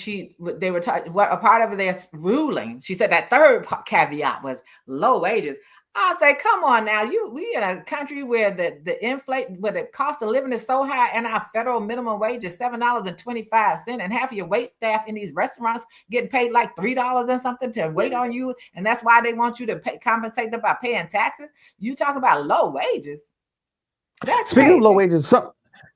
they were talking, what a part of their ruling, she said that third caveat was low wages. I say, come on now, we in a country where where the cost of living is so high, and our federal minimum wage is $7.25, and half of your wait staff in these restaurants getting paid like $3 and something to wait on you, and that's why they want you to compensate them by paying taxes. You talk about low wages. That's speaking crazy. of low wages.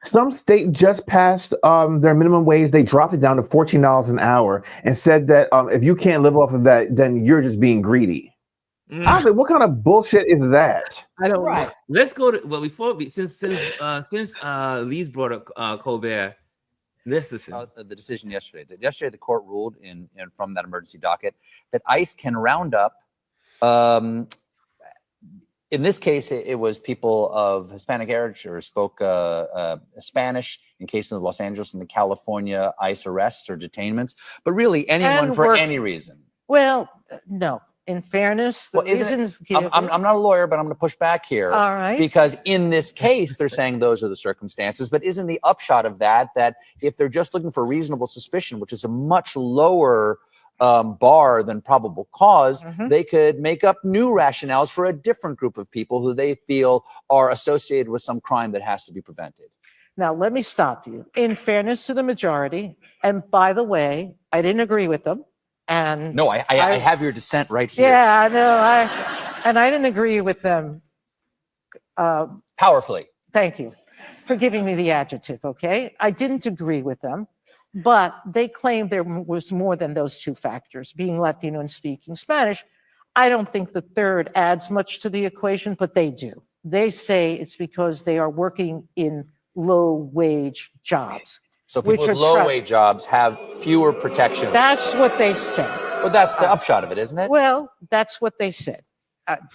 Some state just passed their minimum wage. They dropped it down to $14 an hour and said that if you can't live off of that, then you're just being greedy. I was like, what kind of bullshit is that? I don't know. Let's go to since Lee's brought up Colbert. Let's listen. The decision yesterday. Yesterday, the court ruled from that emergency docket that ICE can round up. In this case, it was people of Hispanic heritage or spoke Spanish. In case of Los Angeles and the California ICE arrests or detainments, but really anyone for any reason. Well, no. in fairness, the reasons given. I'm not a lawyer, but I'm going to push back here. All right. Because in this case, they're saying those are the circumstances. But isn't the upshot of that if they're just looking for reasonable suspicion, which is a much lower bar than probable cause, they could make up new rationales for a different group of people who they feel are associated with some crime that has to be prevented? Now, let me stop you. In fairness to the majority, and by the way, I didn't agree with them. And no, I have your dissent right here. Yeah, no, I didn't agree with them. Powerfully. Thank you for giving me the adjective, okay? I didn't agree with them, but they claimed there was more than those two factors, being Latino and speaking Spanish. I don't think the third adds much to the equation, but they do. They say it's because they are working in low-wage jobs. So people with low-wage jobs have fewer protections. That's what they said. But that's the upshot of it, isn't it? Well, that's what they said.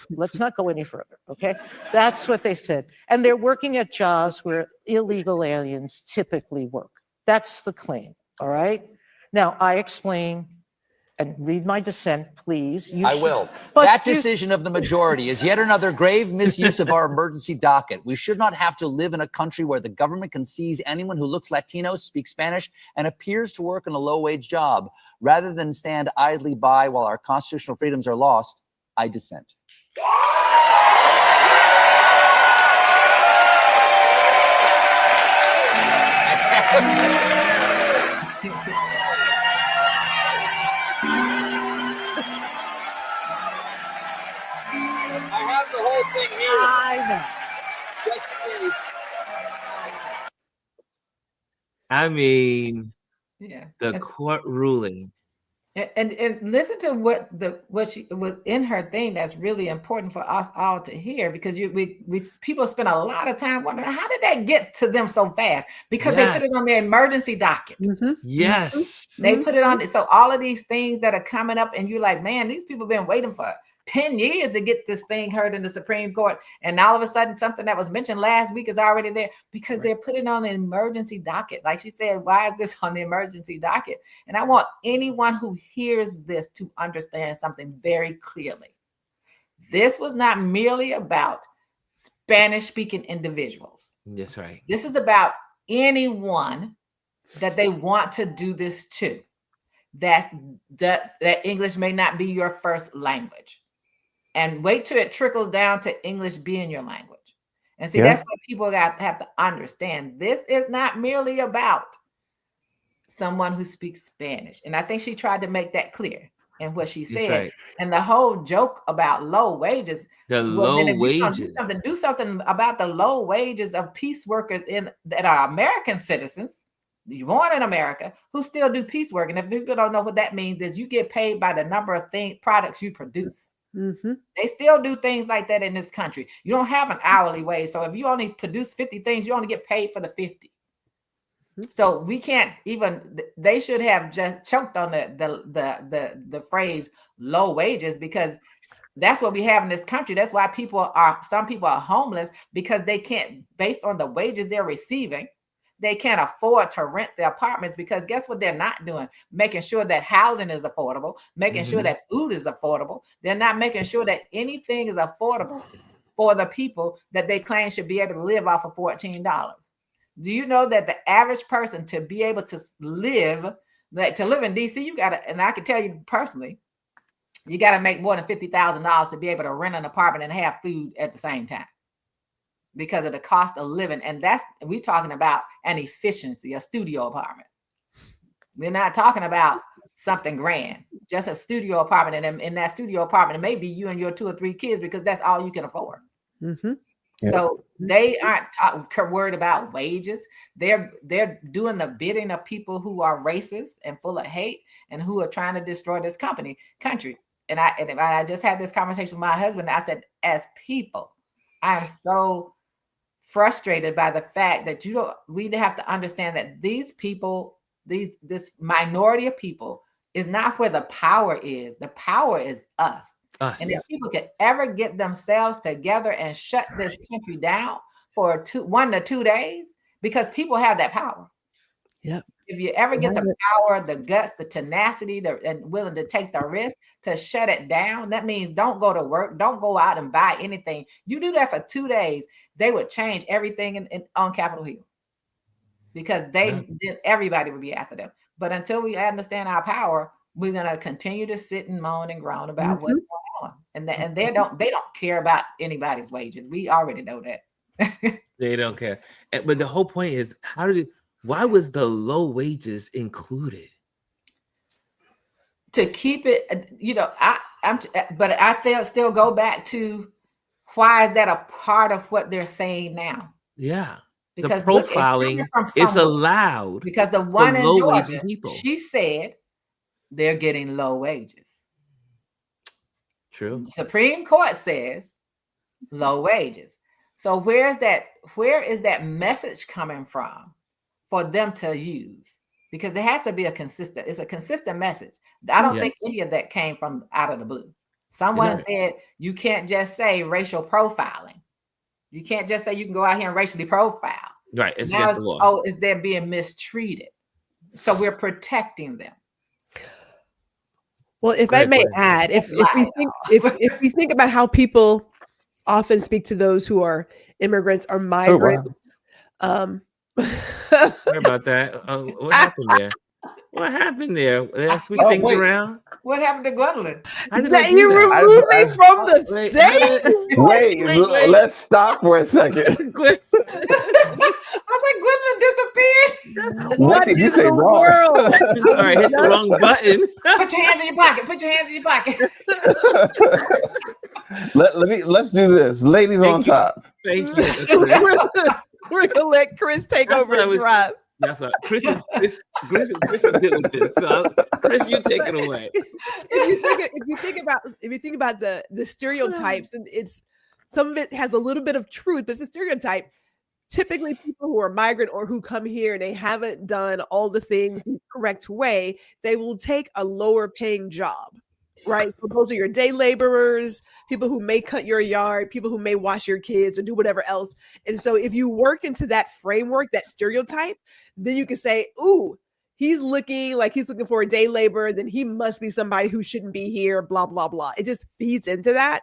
Let's not go any further, okay? That's what they said. And they're working at jobs where illegal aliens typically work. That's the claim, all right? Now, I explain, and read my dissent, please. I will. That decision of the majority is yet another grave misuse of our emergency docket. We should not have to live in a country where the government can seize anyone who looks Latino, speaks Spanish, and appears to work in a low-wage job. Rather than stand idly by while our constitutional freedoms are lost, I dissent. I have the whole thing here. I know. I mean, yeah, the court ruling. And listen to what she was in her thing that's really important for us all to hear, because people spend a lot of time wondering, how did that get to them so fast? Because they put it on their emergency docket. Yes. They put it on. So all of these things that are coming up, and you're like, man, these people have been waiting for 10 years to get this thing heard in the Supreme Court. And all of a sudden, something that was mentioned last week is already there because they're putting on the emergency docket. Like she said, why is this on the emergency docket? And I want anyone who hears this to understand something very clearly. This was not merely about Spanish-speaking individuals. That's right. This is about anyone that they want to do this to, that English may not be your first language. And wait till it trickles down to English being your language. And see, that's what people have to understand. This is not merely about someone who speaks Spanish. And I think she tried to make that clear in what she said. Right. And the whole joke about low wages. Do something about the low wages of piece workers that are American citizens, born in America, who still do piece work. And if people don't know what that means, is you get paid by the number of products you produce. They still do things like that in this country. You don't have an hourly wage. So if you only produce 50 things, you only get paid for the 50. So we can't even, they should have just choked on the phrase low wages, because that's what we have in this country. That's why some people are homeless, because they can't, based on the wages they're receiving, they can't afford to rent the apartments, because guess what they're not doing? Making sure that housing is affordable, making sure that food is affordable. They're not making sure that anything is affordable for the people that they claim should be able to live off of $14. Do you know that the average person, to be able to live in DC, you got to, and I can tell you personally, you got to make more than $50,000 to be able to rent an apartment and have food at the same time, because of the cost of living. And we're talking about an efficiency, a studio apartment. We're not talking about something grand, just a studio apartment. And in that studio apartment, it may be you and your 2 or 3 kids, because that's all you can afford. So they aren't worried about wages. They're doing the bidding of people who are racist and full of hate and who are trying to destroy this country. And I just had this conversation with my husband. I said, as people, I am so frustrated by the fact that we have to understand that these people, this minority of people, is not where the power is. The power is us. And if people could ever get themselves together and shut this country down for 1 to 2 days, because people have that power. Yeah. if you ever get the power, the guts, the tenacity, and willing to take the risk to shut it down, that means don't go to work, don't go out and buy anything. You do that for 2 days, they would change everything on Capitol Hill because everybody would be after them. But until we understand our power, we're gonna continue to sit and moan and groan about what's going on, and they don't care about anybody's wages. We already know that. They don't care. But the whole point is, why was the low wages included? To keep it, but I still go back to why is that a part of what they're saying now? Yeah. Because the profiling is allowed because the one in Georgia, she said they're getting low wages. True. The Supreme Court says low wages. So where is that message coming from for them to use? Because it has to be it's a consistent message. I don't think any of that came from out of the blue. Someone said you can't just say racial profiling. You can't just say you can go out here and racially profile. Right. It's now against the law. is they're being mistreated. So we're protecting them. Well, if I may add, if we think about how people often speak to those who are immigrants or migrants. Sorry about that. What happened there? What happened there? Did I switch things around? What happened to Gwendolyn? You removed me from the stage. Wait, let's stop for a second. I was like, Gwendolyn disappeared. What did you say wrong? Sorry, hit the wrong button. Put your hands in your pocket. Put your hands in your pocket. Let's do this. Ladies on top. Thank you. We're gonna let Chris take over and drive. That's right. Chris is good with this. So Chris, you take it away. If you think about the stereotypes, and it's some of it has a little bit of truth, but it's a stereotype. Typically, people who are migrant or who come here and they haven't done all the things the correct way, they will take a lower paying job. Right. So those are your day laborers, people who may cut your yard, people who may wash your kids or do whatever else. And so if you work into that framework, that stereotype, then you can say, ooh, he's looking for a day laborer, then he must be somebody who shouldn't be here, blah, blah, blah. It just feeds into that.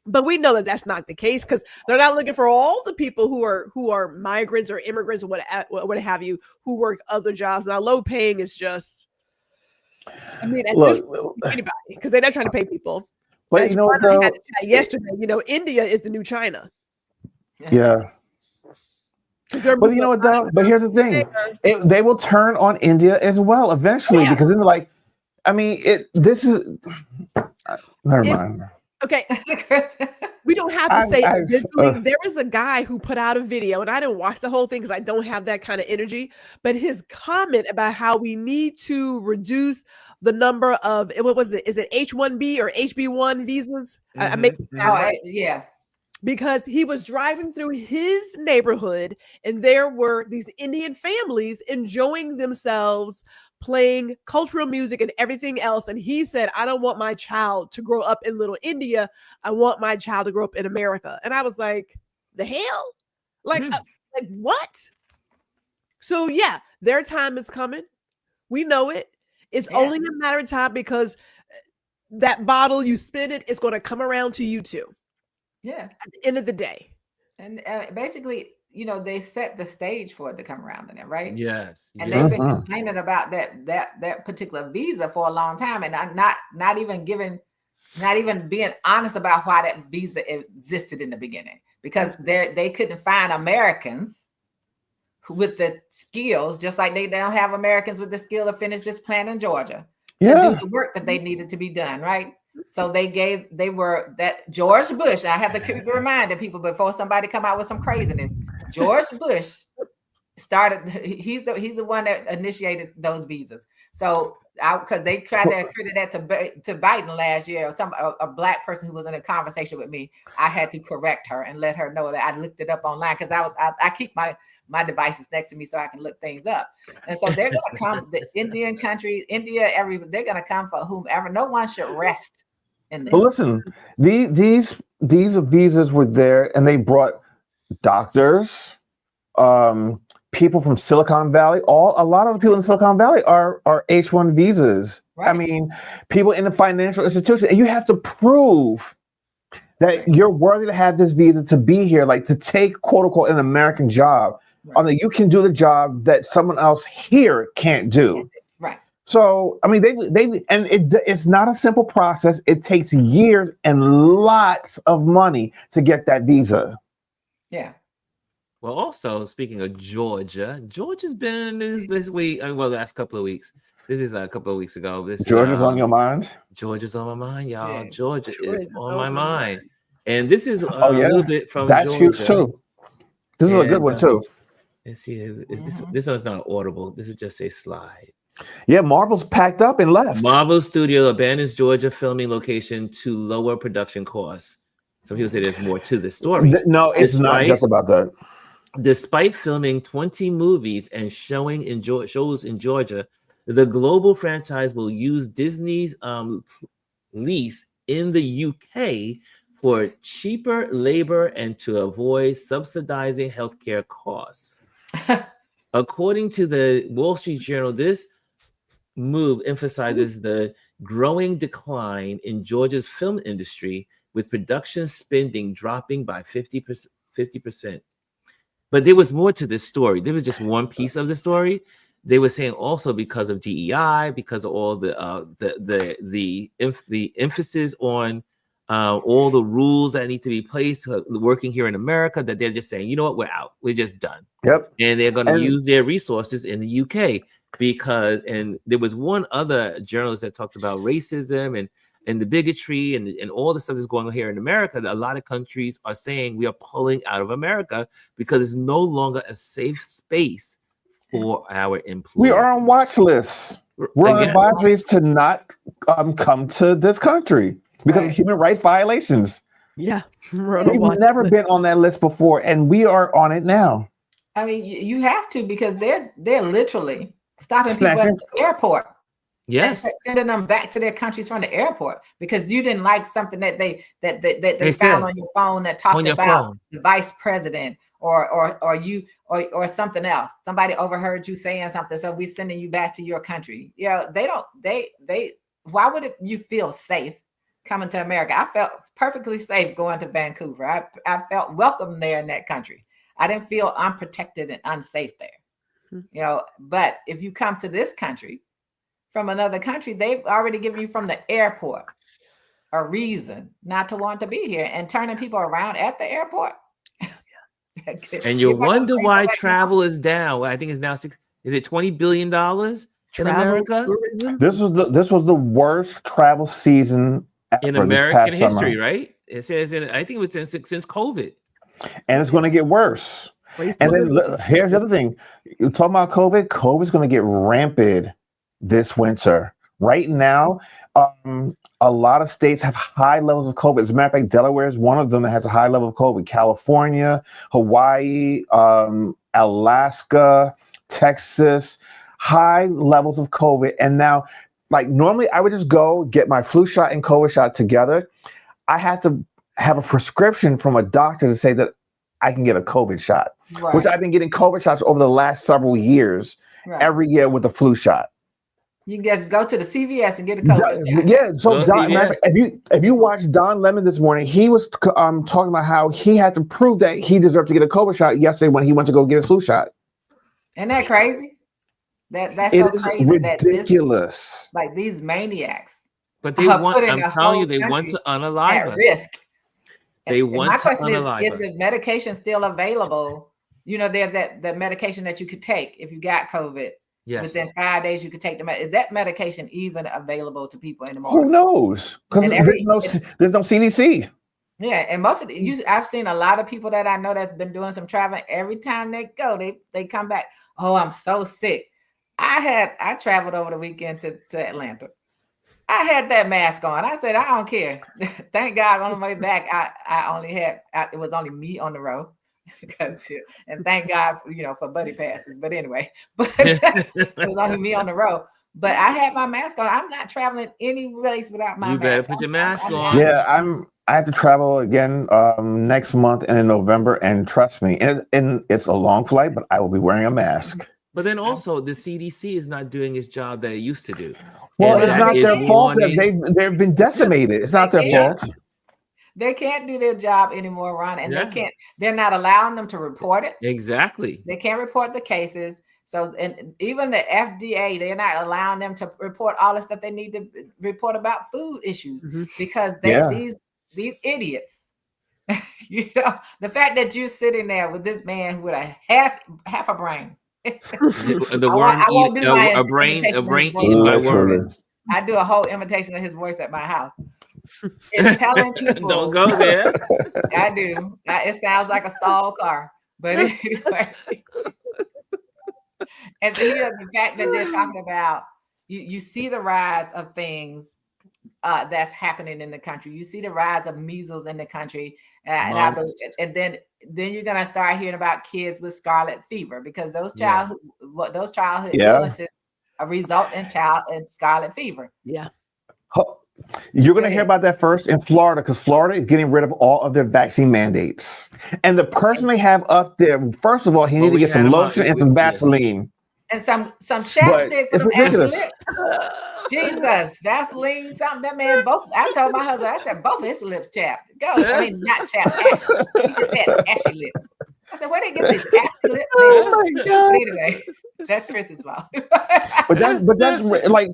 But we know that that's not the case because they're not looking for all the people who are migrants or immigrants or what have you, who work other jobs. Now, low paying is just, I mean, at this point, anybody, because they're not trying to pay people. But you know what, though? Yesterday, India is the new China. Yeah. But you know what, though? But here's the thing. They will turn on India as well eventually because then like, I mean, this is, never mind. Okay. We don't have to say individually. There was a guy who put out a video, and I didn't watch the whole thing because I don't have that kind of energy. But his comment about how we need to reduce the number of what was it? Is it H-1B or HB1 visas? I make that right. Yeah. Because he was driving through his neighborhood, and there were these Indian families enjoying themselves, playing cultural music and everything else. And he said, I don't want my child to grow up in Little India. I want my child to grow up in America. And I was like, the hell? Like what? So yeah, their time is coming. We know it. It's only a matter of time because that bottle, you spin it, it's going to come around to you too. Yeah. At the end of the day. And basically, they set the stage for it to come around in there, right? Yes. And they've been complaining about that particular visa for a long time, and I'm not even being honest about why that visa existed in the beginning, because they couldn't find Americans with the skills, just like they don't have Americans with the skill to finish this plant in Georgia to do the work that they needed to be done, right? So that George Bush, I have to keep reminding people before somebody come out with some craziness. George Bush started, he's the one that initiated those visas. So because they tried to accredit that to Biden last year, or a black person who was in a conversation with me, I had to correct her and let her know that I looked it up online, because I keep my devices next to me so I can look things up. And so they're going to come, the Indian country, India, they're going to come for whomever. No one should rest in this. But listen, these visas were there, and they brought doctors, people from Silicon Valley. A lot of the people in Silicon Valley are H-1 visas. Right. I mean, people in the financial institution, and you have to prove that you're worthy to have this visa to be here, like to take quote unquote an American job, or that you can do the job that someone else here can't do. Right. So, I mean, it's not a simple process. It takes years and lots of money to get that visa. Yeah. Well, also speaking of Georgia's been in the news this week. The last couple of weeks. This is a couple of weeks ago. Georgia's on your mind? Georgia's on my mind, y'all. Yeah. Georgia is on my mind. And this is yeah. a little bit from That's Georgia. huge too. This is a good one too. Let's see. This one's not audible. This is just a slide. Yeah, Marvel's packed up and left. Marvel Studio abandons Georgia filming location to lower production costs. Some people say there's more to the story. No, it's not just about that. Despite filming 20 movies and shows in Georgia, the global franchise will use Disney's lease in the UK for cheaper labor and to avoid subsidizing healthcare costs. According to the Wall Street Journal, this move emphasizes the growing decline in Georgia's film industry, with production spending dropping by 50%. But there was more to this story. There was just one piece of the story. They were saying also because of DEI, because of all the emphasis on all the rules that need to be placed working here in America, that they're just saying, you know what, we're out. We're just done. Yep. And they're going to use their resources in the UK and there was one other journalist that talked about racism and the bigotry and all the stuff that's going on here in America, that a lot of countries are saying we are pulling out of America because it's no longer a safe space for our employees. We are on watch lists. We're on advisories to not come to this country because of human rights violations. Yeah. We've never been on that list before, and we are on it now. I mean, you have to, because they're literally stopping people at the airport. Yes, sending them back to their countries from the airport because you didn't like something that they found on your phone that talked about the vice president or something else. Somebody overheard you saying something, so we're sending you back to your country. Why would you feel safe coming to America? I felt perfectly safe going to Vancouver. I felt welcome there in that country. I didn't feel unprotected and unsafe there. But if you come to this country from another country, they've already given you from the airport a reason not to want to be here, and turning people around at the airport. And you wonder why travel is down. I think it's now is it $20 billion in America? Tourism? This was the worst travel season ever in American history, summer. Right? It says I think it was since COVID. And it's going to get worse. And then here's the other thing. You're talking about COVID. COVID's going to get rampant this winter. Right now, a lot of states have high levels of COVID. As a matter of fact, Delaware is one of them that has a high level of COVID. California, Hawaii, Alaska, Texas, high levels of COVID. And now, like normally I would just go get my flu shot and COVID shot together. I have to have a prescription from a doctor to say that I can get a COVID shot, which I've been getting COVID shots over the last several years, every year with the flu shot. You can just go to the CVS and get a COVID shot. Yeah, so Don, if you watched Don Lemon this morning, he was talking about how he had to prove that he deserved to get a COVID shot yesterday when he went to go get his flu shot. Isn't that crazy? That's so crazy. Ridiculous. Like these maniacs. But they want, I'm telling you, they want to unalive us. Risk. They want to unalive us. Is the medication still available? There's the medication that you could take if you got COVID. Yes. Within 5 days, you could take the is that medication even available to people anymore? Who knows? Because there's no CDC. Yeah, and most of I've seen a lot of people that I know that's been doing some traveling. Every time they go, they come back. Oh, I'm so sick. I traveled over the weekend to Atlanta. I had that mask on. I said, I don't care. Thank God on the way back, I only had it was only me on the road. And thank God for buddy passes. But anyway, it was only me on the road. But I had my mask on. I'm not traveling any place without my mask. You better put your mask on. Yeah, I have to travel again next month and in November, and trust me, and it's a long flight, but I will be wearing a mask. But then also the CDC is not doing its job that it used to do. Well, And it's that not is their fault that warning- they've been decimated. It's not their fault. They can't do their job anymore, Ron, and they're not allowing them to report it. Exactly. They can't report the cases. So, and even the FDA, they're not allowing them to report all the stuff they need to report about food issues because these idiots, you know, the fact that you're sitting there with this man with a half a brain. The worm a brain eaten by worms. I do a whole imitation of his voice at my house. It's telling people. Don't go there. I do. It sounds like a stalled car, but anyway. And so, the fact that they're talking about, you see the rise of things that's happening in the country. You see the rise of measles in the country, and then you're gonna start hearing about kids with scarlet fever because those childhood illnesses result in scarlet fever. Yeah. You're going to hear about that first in Florida because Florida is getting rid of all of their vaccine mandates. And the person they have up there, first of all, he needs to get some lotion and some Vaseline. And some chapstick for them ashy lips. Jesus, Vaseline, something. That man, I told my husband, I said, both his lips chapped. Go. I mean, not chapped, ashy. He just had ashy lips. I said, where they get these ashy lips? Oh my God. But anyway, that's Chris's fault. but that's like,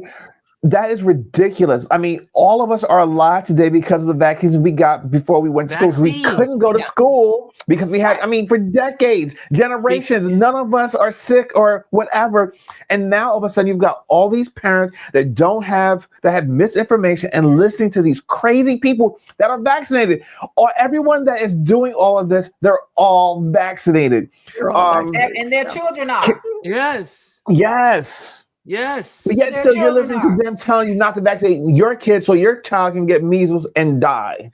that is ridiculous. I mean, all of us are alive today because of the vaccines we got before we went to school. We couldn't go to school because we had, for decades, generations, none of us are sick or whatever. And now all of a sudden you've got all these parents that have misinformation and listening to these crazy people that are vaccinated. Or everyone that is doing all of this, they're all vaccinated. And their children are. Yes. Yes. But yet still you're listening to them telling you not to vaccinate your kid so your child can get measles and die.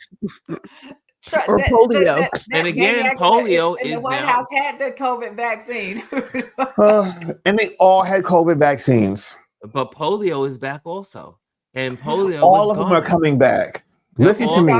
Or polio. And again, polio is the White House had the COVID vaccine. And they all had COVID vaccines. But polio is back also. And polio all of them are coming back. Listen to me.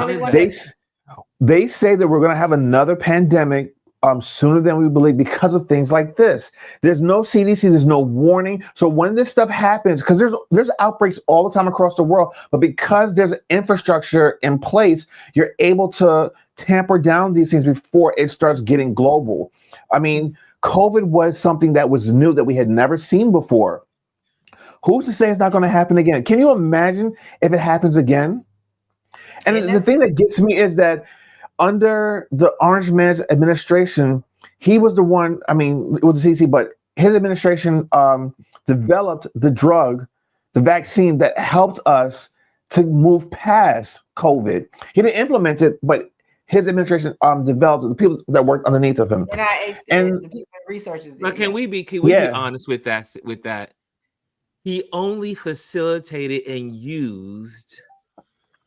They say that we're going to have another pandemic sooner than we believe because of things like this. There's no CDC, there's no warning. So when this stuff happens, because there's outbreaks all the time across the world, but because there's infrastructure in place, you're able to tamper down these things before it starts getting global. I mean, COVID was something that was new that we had never seen before. Who's to say it's not going to happen again? Can you imagine if it happens again? And the thing that gets me is that under the Orange Man's administration, he was the one, it was the CDC, but his administration developed the drug, the vaccine that helped us to move past COVID. He didn't implement it, but his administration developed the people that worked underneath of him. And the people researchers. But can we be honest with that? He only facilitated and used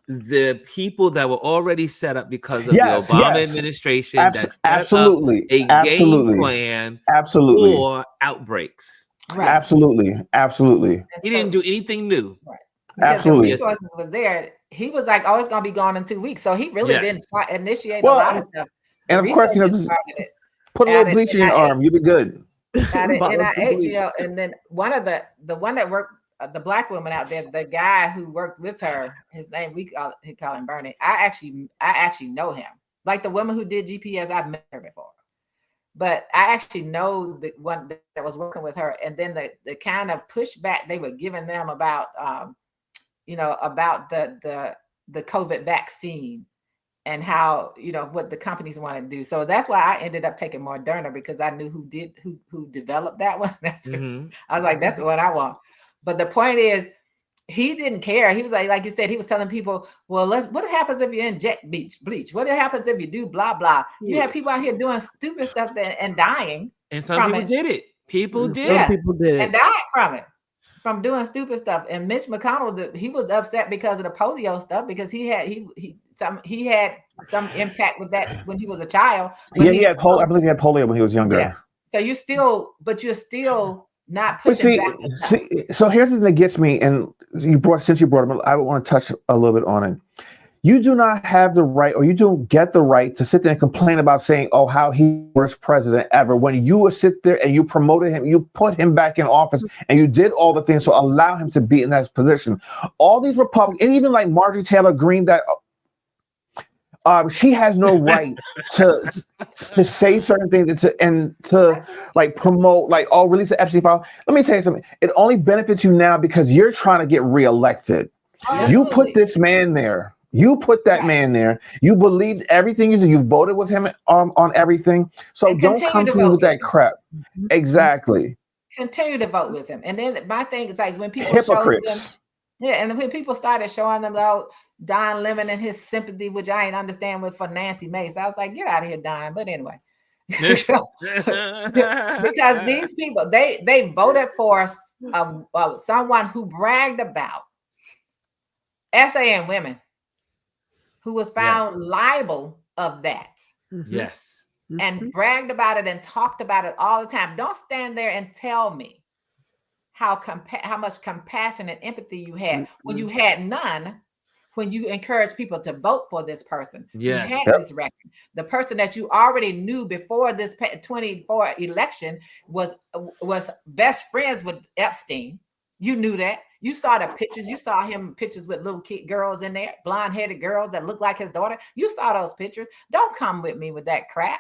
the people that were already set up because of the Obama administration that set up a game plan for outbreaks. Right. Absolutely. He didn't do anything new. Right. Absolutely. The resources were there. He was like, oh, it's going to be gone in 2 weeks. So he really didn't initiate a lot of stuff. And of course, just put a little bleach in your arm. You'll be good. And then the one that worked, the black woman out there, the guy who worked with her, his name, we call him Bernie. I actually know him. Like the woman who did GPS, I've met her before. But I actually know the one that was working with her. And then the kind of pushback they were giving them about about the COVID vaccine and how, what the companies want to do. So that's why I ended up taking Moderna, because I knew who developed that one. I was like, that's what I want. But the point is, he didn't care. He was like you said, he was telling people, well, what happens if you inject bleach? What happens if you do blah, blah? You have people out here doing stupid stuff and dying. And some people did it. People did it. And died from doing stupid stuff. And Mitch McConnell, he was upset because of the polio stuff, because he had some impact with that when he was a child. Yeah, I believe he had polio when he was younger. Yeah. So you're still not pushing back. So here's the thing that gets me, and since you brought him, I want to touch a little bit on it. You do not have the right, or you don't get the right to sit there and complain about saying, oh, how he worst president ever. When you would sit there and you promoted him, you put him back in office, and you did all the things to allow him to be in that position. All these Republicans, and even like Marjorie Taylor Greene, that she has no right to say certain things and to like promote, like, oh, release the Epstein file. Let me tell you something. It only benefits you now because you're trying to get reelected. You put this man there. You put that man there. You believed everything you did. You voted with him on everything. So and don't come to me with that crap. Exactly. Continue to vote with him. And then my thing is like when people hypocrites. And when people started showing them about Don Lemon and his sympathy, which I ain't understand with for Nancy Mace, I was like, get out of here, Don. But anyway, because these people they voted for someone who bragged about SAN women, who was found liable of that. Yes. And bragged about it and talked about it all the time. Don't stand there and tell me how much compassion and empathy you had when you had none, when you encouraged people to vote for this person. Yes. You had this record. The person that you already knew before this 24 election was best friends with Epstein. You knew that. You saw the pictures. You saw him pictures with little girls in there, blonde-headed girls that look like his daughter. You saw those pictures. Don't come with me with that crap.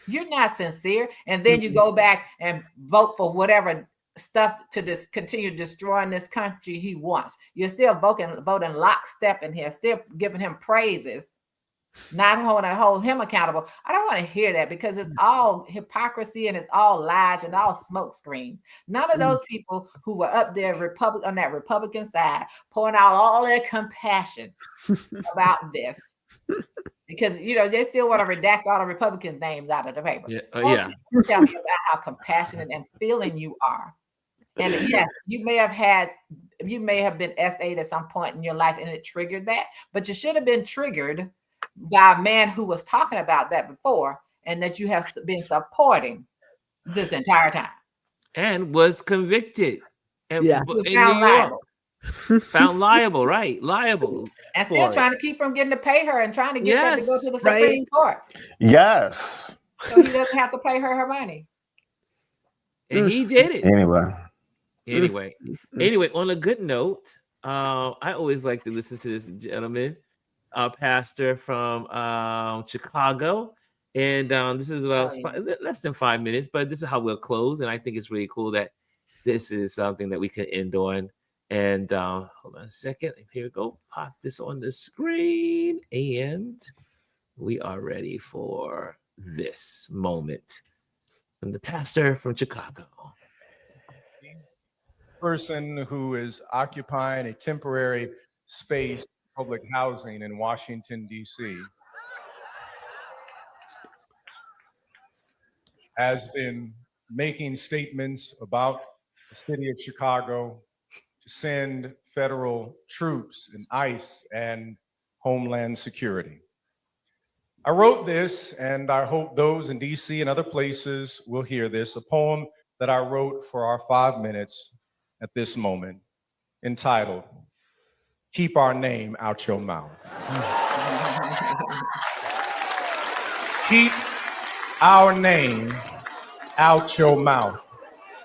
You're not sincere. And then you go back and vote for whatever stuff to just continue destroying this country he wants. You're still voting lockstep in here, still giving him praises, not hold him accountable. I don't want to hear that because it's all hypocrisy and it's all lies and all smoke screens. None of those people who were up there on that Republican side pouring out all their compassion about this, because they still want to redact all the Republican names out of the paper. Tell me about how compassionate and feeling you are. And yes, you may have been SA'd at some point in your life and it triggered that, but you should have been triggered by a man who was talking about that before and that you have been supporting this entire time. And was convicted. And was found liable. Found liable, right? Liable. And still trying to keep from getting to pay her and trying to get her to go to the Supreme Court. Yes. So he doesn't have to pay her money. And he did it. Anyway, on a good note, I always like to listen to this gentleman, pastor from Chicago. And this is about less than 5 minutes, but this is how we'll close. And I think it's really cool that this is something that we can end on. And hold on a second. Here we go. Pop this on the screen. And we are ready for this moment from the pastor from Chicago. Person who is occupying a temporary space, public housing in Washington, D.C., has been making statements about the city of Chicago to send federal troops and ICE and Homeland Security. I wrote this, and I hope those in D.C. and other places will hear this, a poem that I wrote for our 5 minutes at this moment, entitled, Keep Our Name Out Your Mouth. Keep our name out your mouth.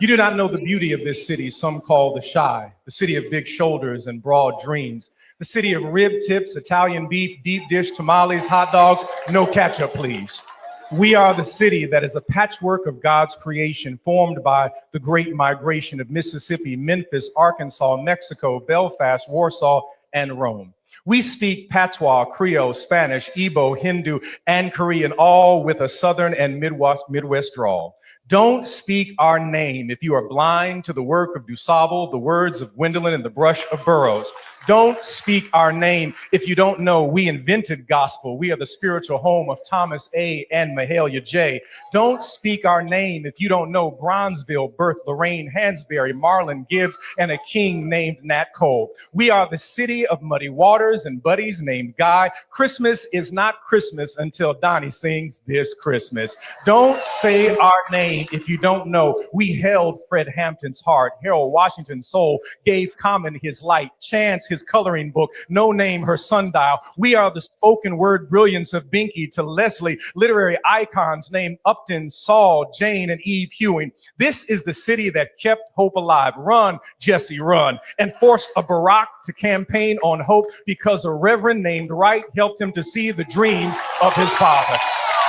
You do not know the beauty of this city, some call the Shy, the city of big shoulders and broad dreams, the city of rib tips, Italian beef, deep dish tamales, hot dogs, no ketchup, please. We are the city that is a patchwork of God's creation, formed by the great migration of Mississippi, Memphis, Arkansas, Mexico, Belfast, Warsaw, and Rome. We speak Patois, Creole, Spanish, Igbo, Hindu, and Korean, all with a Southern and Midwest drawl. Don't speak our name if you are blind to the work of DuSable, the words of Gwendolyn, and the brush of Burroughs. Don't speak our name if you don't know we invented gospel. We are the spiritual home of Thomas A. and Mahalia J. Don't speak our name if you don't know Bronzeville birthed Lorraine Hansberry, Marlon Gibbs, and a king named Nat Cole. We are the city of muddy waters and buddies named Guy. Christmas is not Christmas until Donnie sings This Christmas. Don't say our name if you don't know we held Fred Hampton's heart, Harold Washington's soul, gave Common his light, Chance his coloring book. No name, her sundial. We are the spoken word brilliance of Binky to Leslie, literary icons named Upton, Saul, Jane, and Eve Hewing. This is the city that kept hope alive. Run, Jesse, run. And forced a Barack to campaign on hope because a reverend named Wright helped him to see the dreams of his father.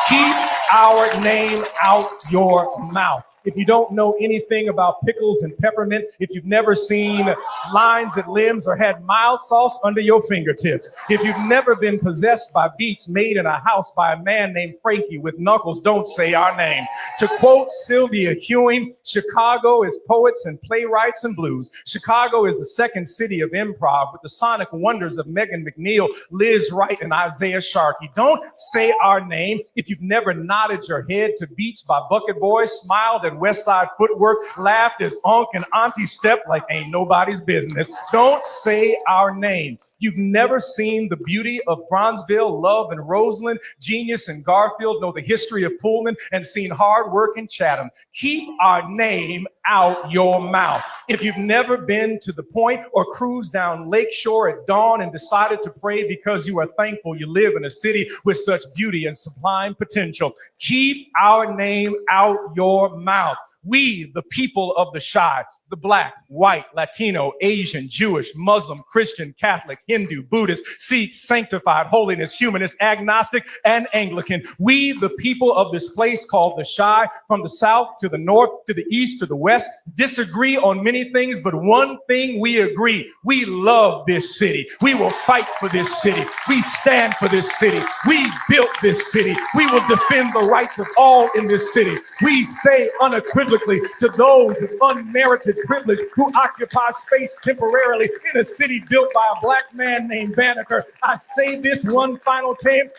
Keep our name out your mouth. If you don't know anything about pickles and peppermint, if you've never seen lines and limbs or had mild sauce under your fingertips, if you've never been possessed by beats made in a house by a man named Frankie with knuckles, don't say our name. To quote Sylvia Hewing, Chicago is poets and playwrights and blues. Chicago is the second city of improv with the sonic wonders of Megan McNeil, Liz Wright, and Isaiah Sharkey. Don't say our name if you've never nodded your head to beats by Bucket Boys, smiled at West Side Footwork, laughed as Unc and Auntie stepped like ain't nobody's business. Don't say our name. You've never seen the beauty of Bronzeville, Love, and Roseland, Genius and Garfield, know the history of Pullman, and seen hard work in Chatham. Keep our name out your mouth. If you've never been to the Point or cruised down Lakeshore at dawn and decided to pray because you are thankful you live in a city with such beauty and sublime potential, keep our name out your mouth. We, the people of the Chi, the Black, white, Latino, Asian, Jewish, Muslim, Christian, Catholic, Hindu, Buddhist, Sikh, sanctified, holiness, humanist, agnostic, and Anglican. We, the people of this place called the Chi, from the south to the north, to the east, to the west, disagree on many things, but one thing we agree. We love this city. We will fight for this city. We stand for this city. We built this city. We will defend the rights of all in this city. We say unequivocally to those with unmerited privilege who occupy space temporarily in a city built by a black man named Banneker, I say this one final time,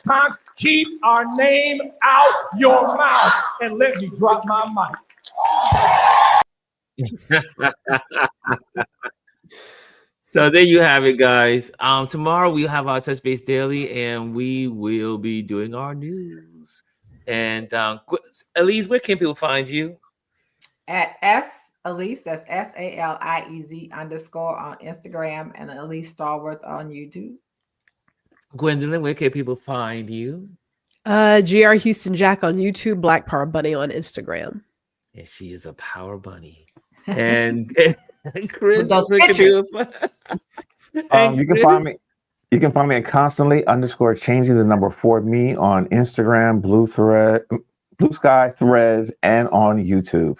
keep our name out your mouth and let me drop my mic. So there you have it, guys. Tomorrow we'll have our Touch Base Daily and we will be doing our news. And Elise, where can people find you? At Elise, that's SALIEZ _ on Instagram, and Elise Stallworth on YouTube. Gwendolyn, where can people find you? GR Houston Jack on YouTube, Black Power Bunny on Instagram. And she is a power bunny. And Chris, you can find me at constantly _ changing the number 4 me on Instagram, Blue Sky Threads, and on YouTube.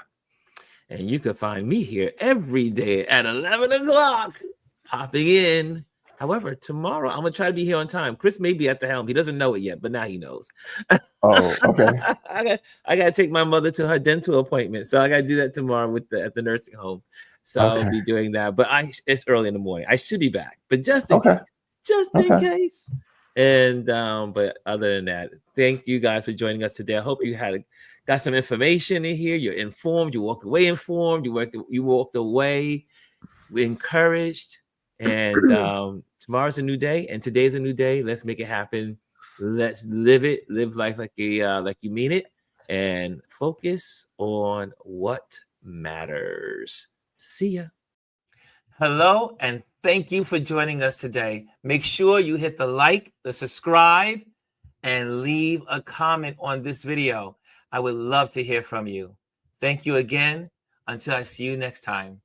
And you can find me here every day at 11 o'clock, popping in. However, tomorrow I'm gonna try to be here on time. Chris may be at the helm. He doesn't know it yet, but now he knows. Oh, okay. I gotta take my mother to her dental appointment, so I gotta do that tomorrow at the nursing home. So I'll be doing that. But it's early in the morning. I should be back, but just in case. And but other than that, thank you guys for joining us today. I hope you got some information in here. You're informed. You walked away informed. You walked away encouraged. And tomorrow's a new day, and today's a new day. Let's make it happen. Let's live it. Live life like you mean it, and focus on what matters. See ya. Hello, and thank you for joining us today. Make sure you hit the like, the subscribe, and leave a comment on this video. I would love to hear from you. Thank you again. Until I see you next time.